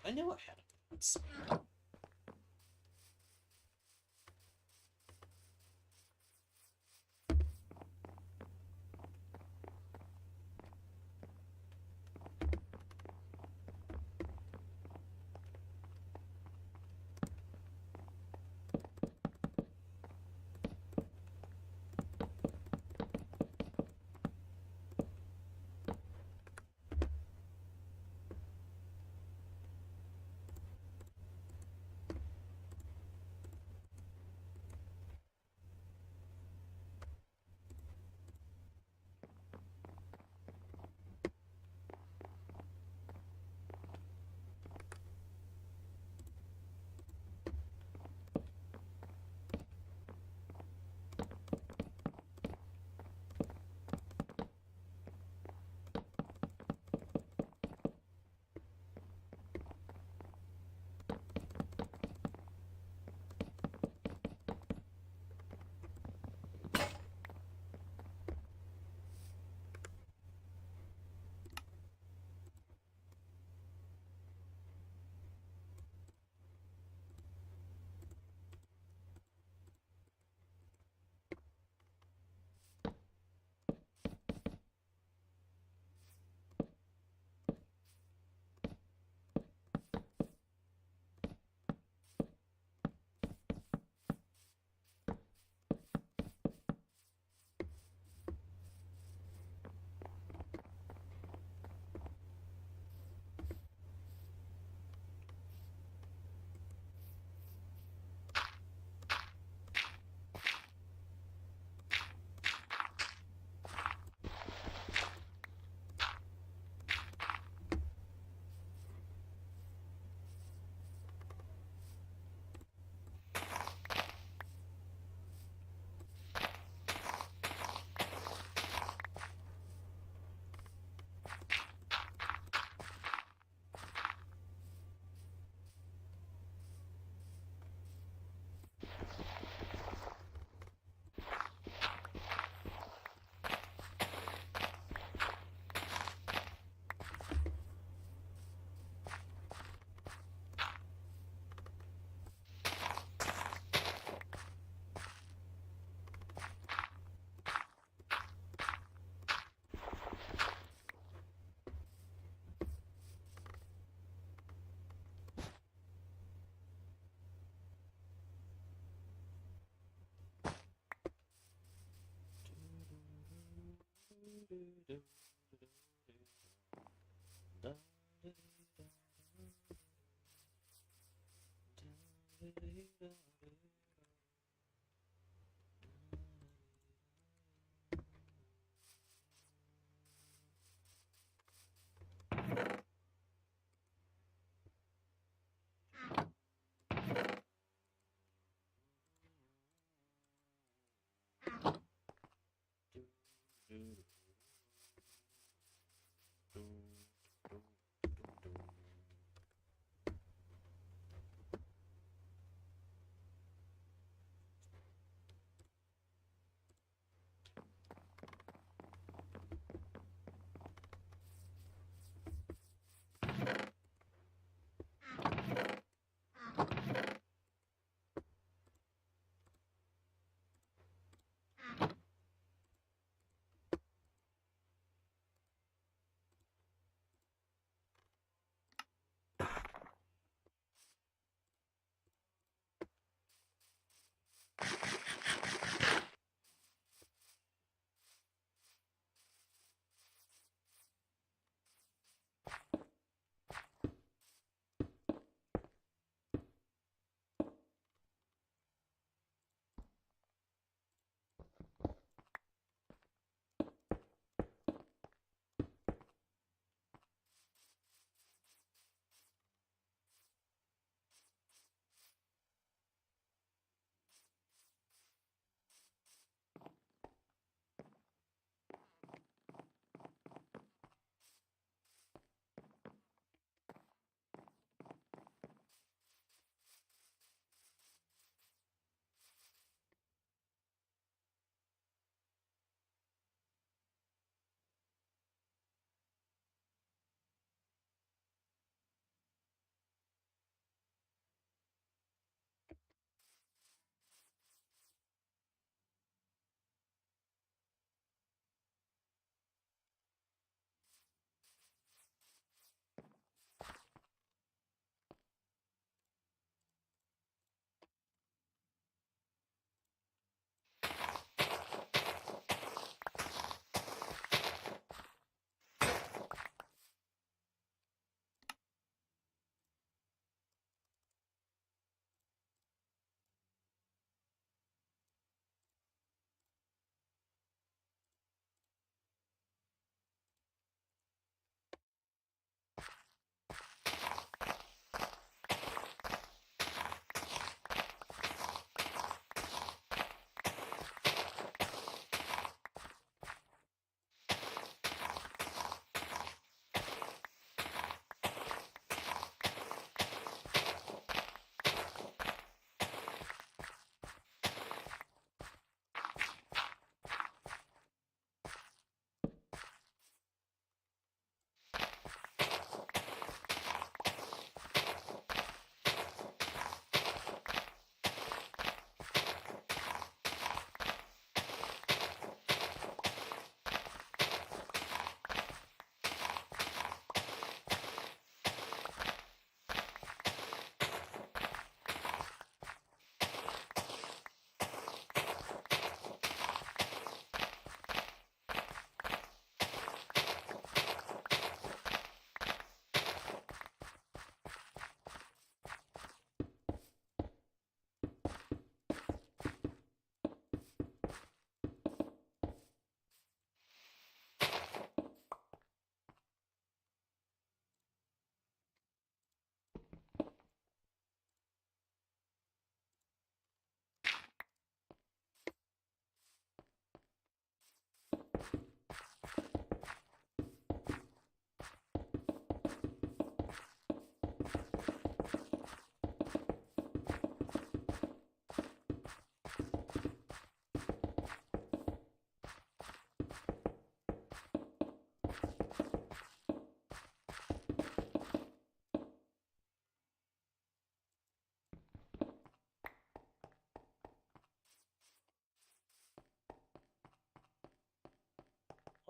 I knew I had it.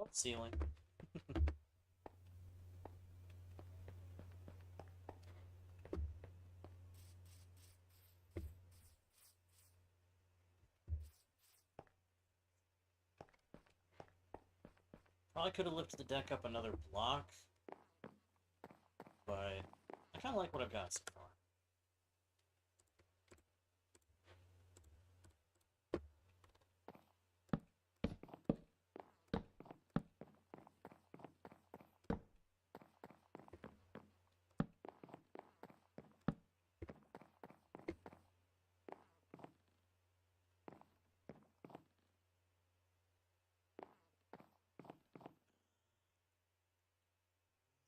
Oh, ceiling. Probably could have lifted the deck up another block, but I kind of like what I've got so far.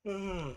Ugh.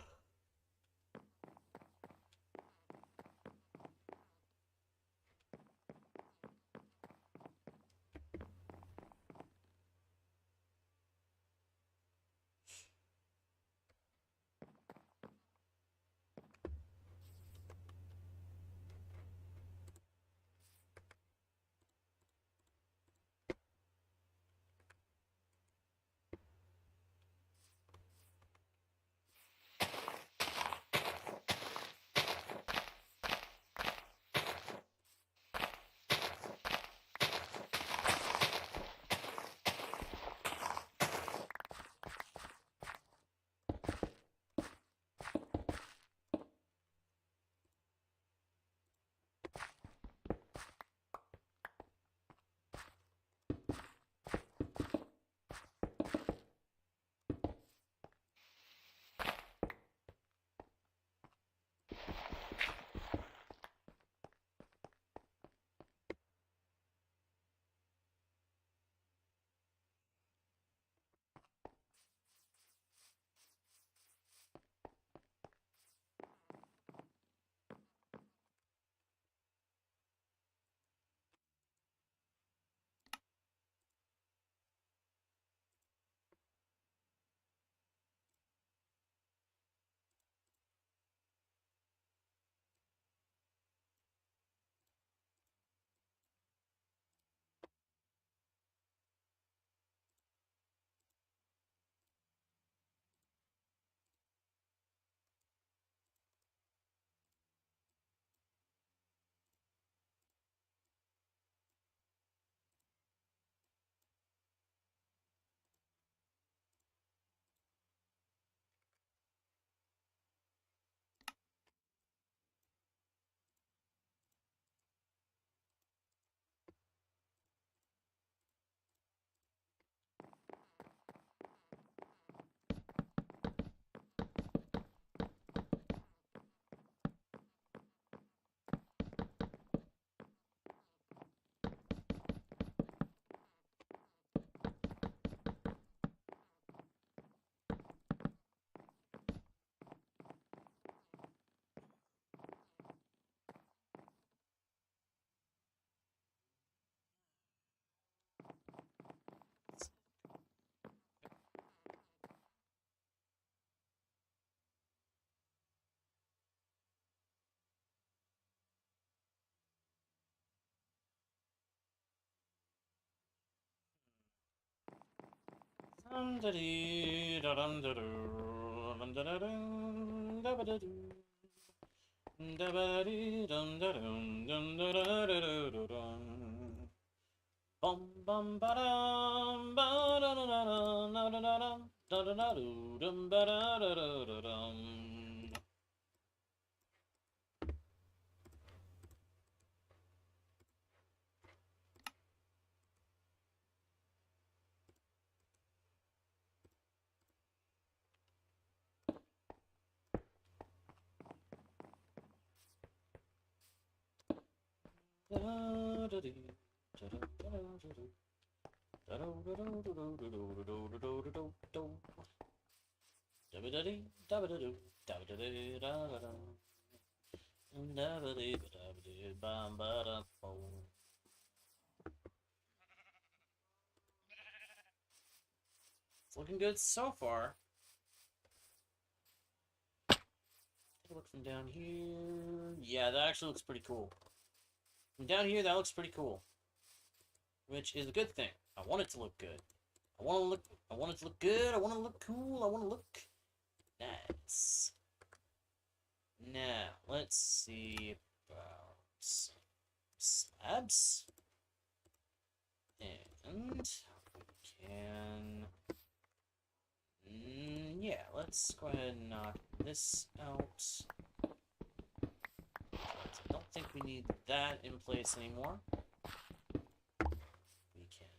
Bum bum ba dum ba da da da da da da da da da do dum ba da da da da dum. Da da dee, da da da da da. It's looking good so far. Take a look from down here. Yeah, that actually looks pretty cool. From down here, that looks pretty cool. Which is a good thing. I want it to look good. I want it to look good. I want it to look cool. I want to look nice. Now, let's see about some slabs. And we can... yeah, let's go ahead and knock this out. I don't think we need that in place anymore. We can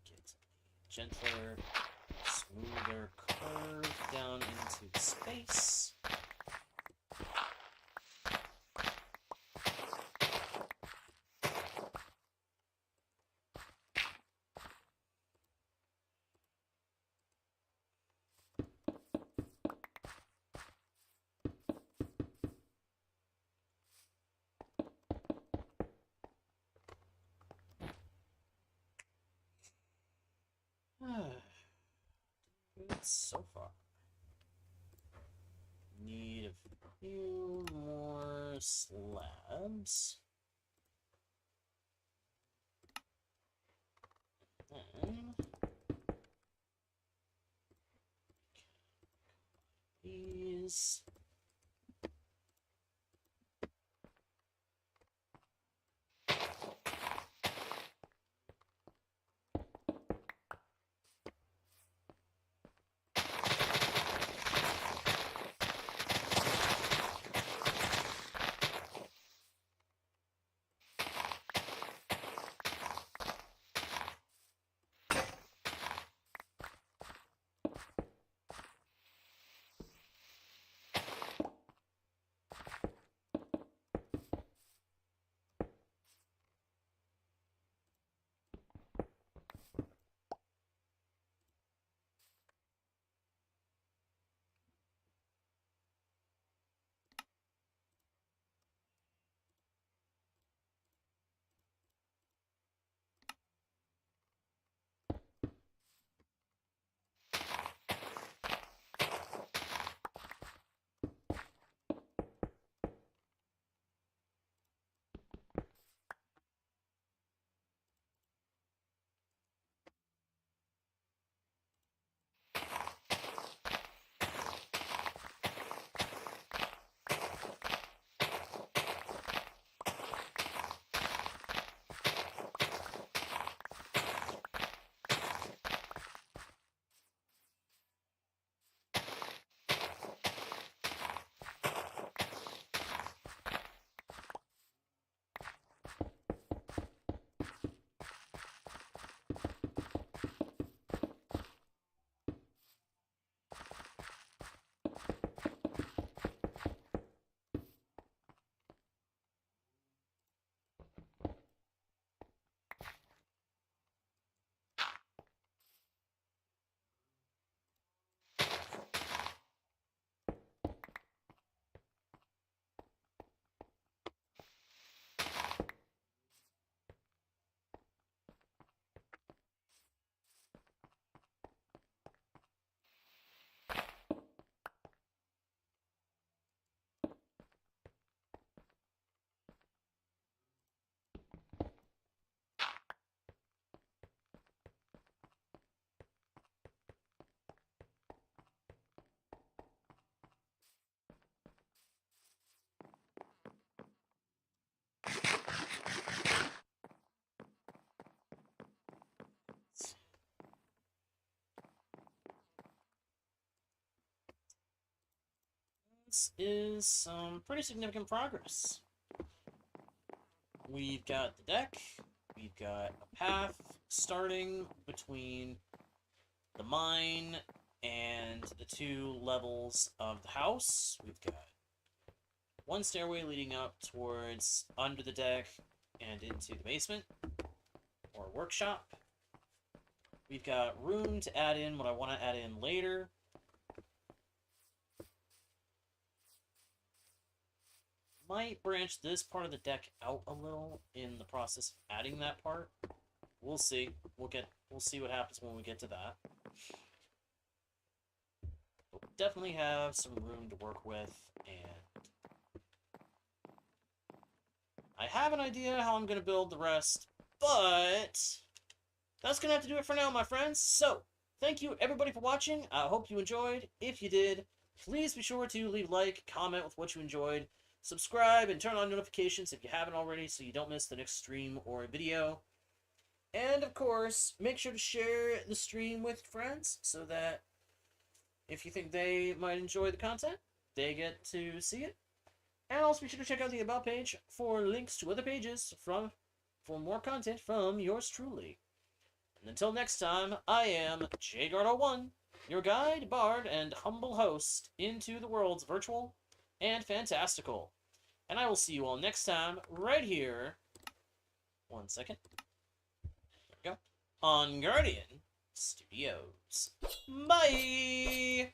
make it a gentler, smoother curve down into the space. Good so far. Need a few more slabs. Then these. This is some pretty significant progress. We've got the deck, we've got a path starting between the mine and the two levels of the house. We've got one stairway leading up towards under the deck and into the basement or workshop. We've got room to add in what I want to add in later. Might branch this part of the deck out a little in the process of adding that part. We'll see. We'll see what happens when we get to that. But we definitely have some room to work with, and I have an idea how I'm going to build the rest, but that's going to have to do it for now, my friends. So, thank you everybody for watching. I hope you enjoyed. If you did, please be sure to leave a like, comment with what you enjoyed, subscribe, and turn on notifications if you haven't already so you don't miss the next stream or video. And, of course, make sure to share the stream with friends so that if you think they might enjoy the content, they get to see it. And also be sure to check out the About page for links to other pages for more content from yours truly. And until next time, I am JGuard01, your guide, bard, and humble host into the worlds virtual and fantastical. And I will see you all next time, right here. 1 second. There we go. On Guardian Studios. Bye!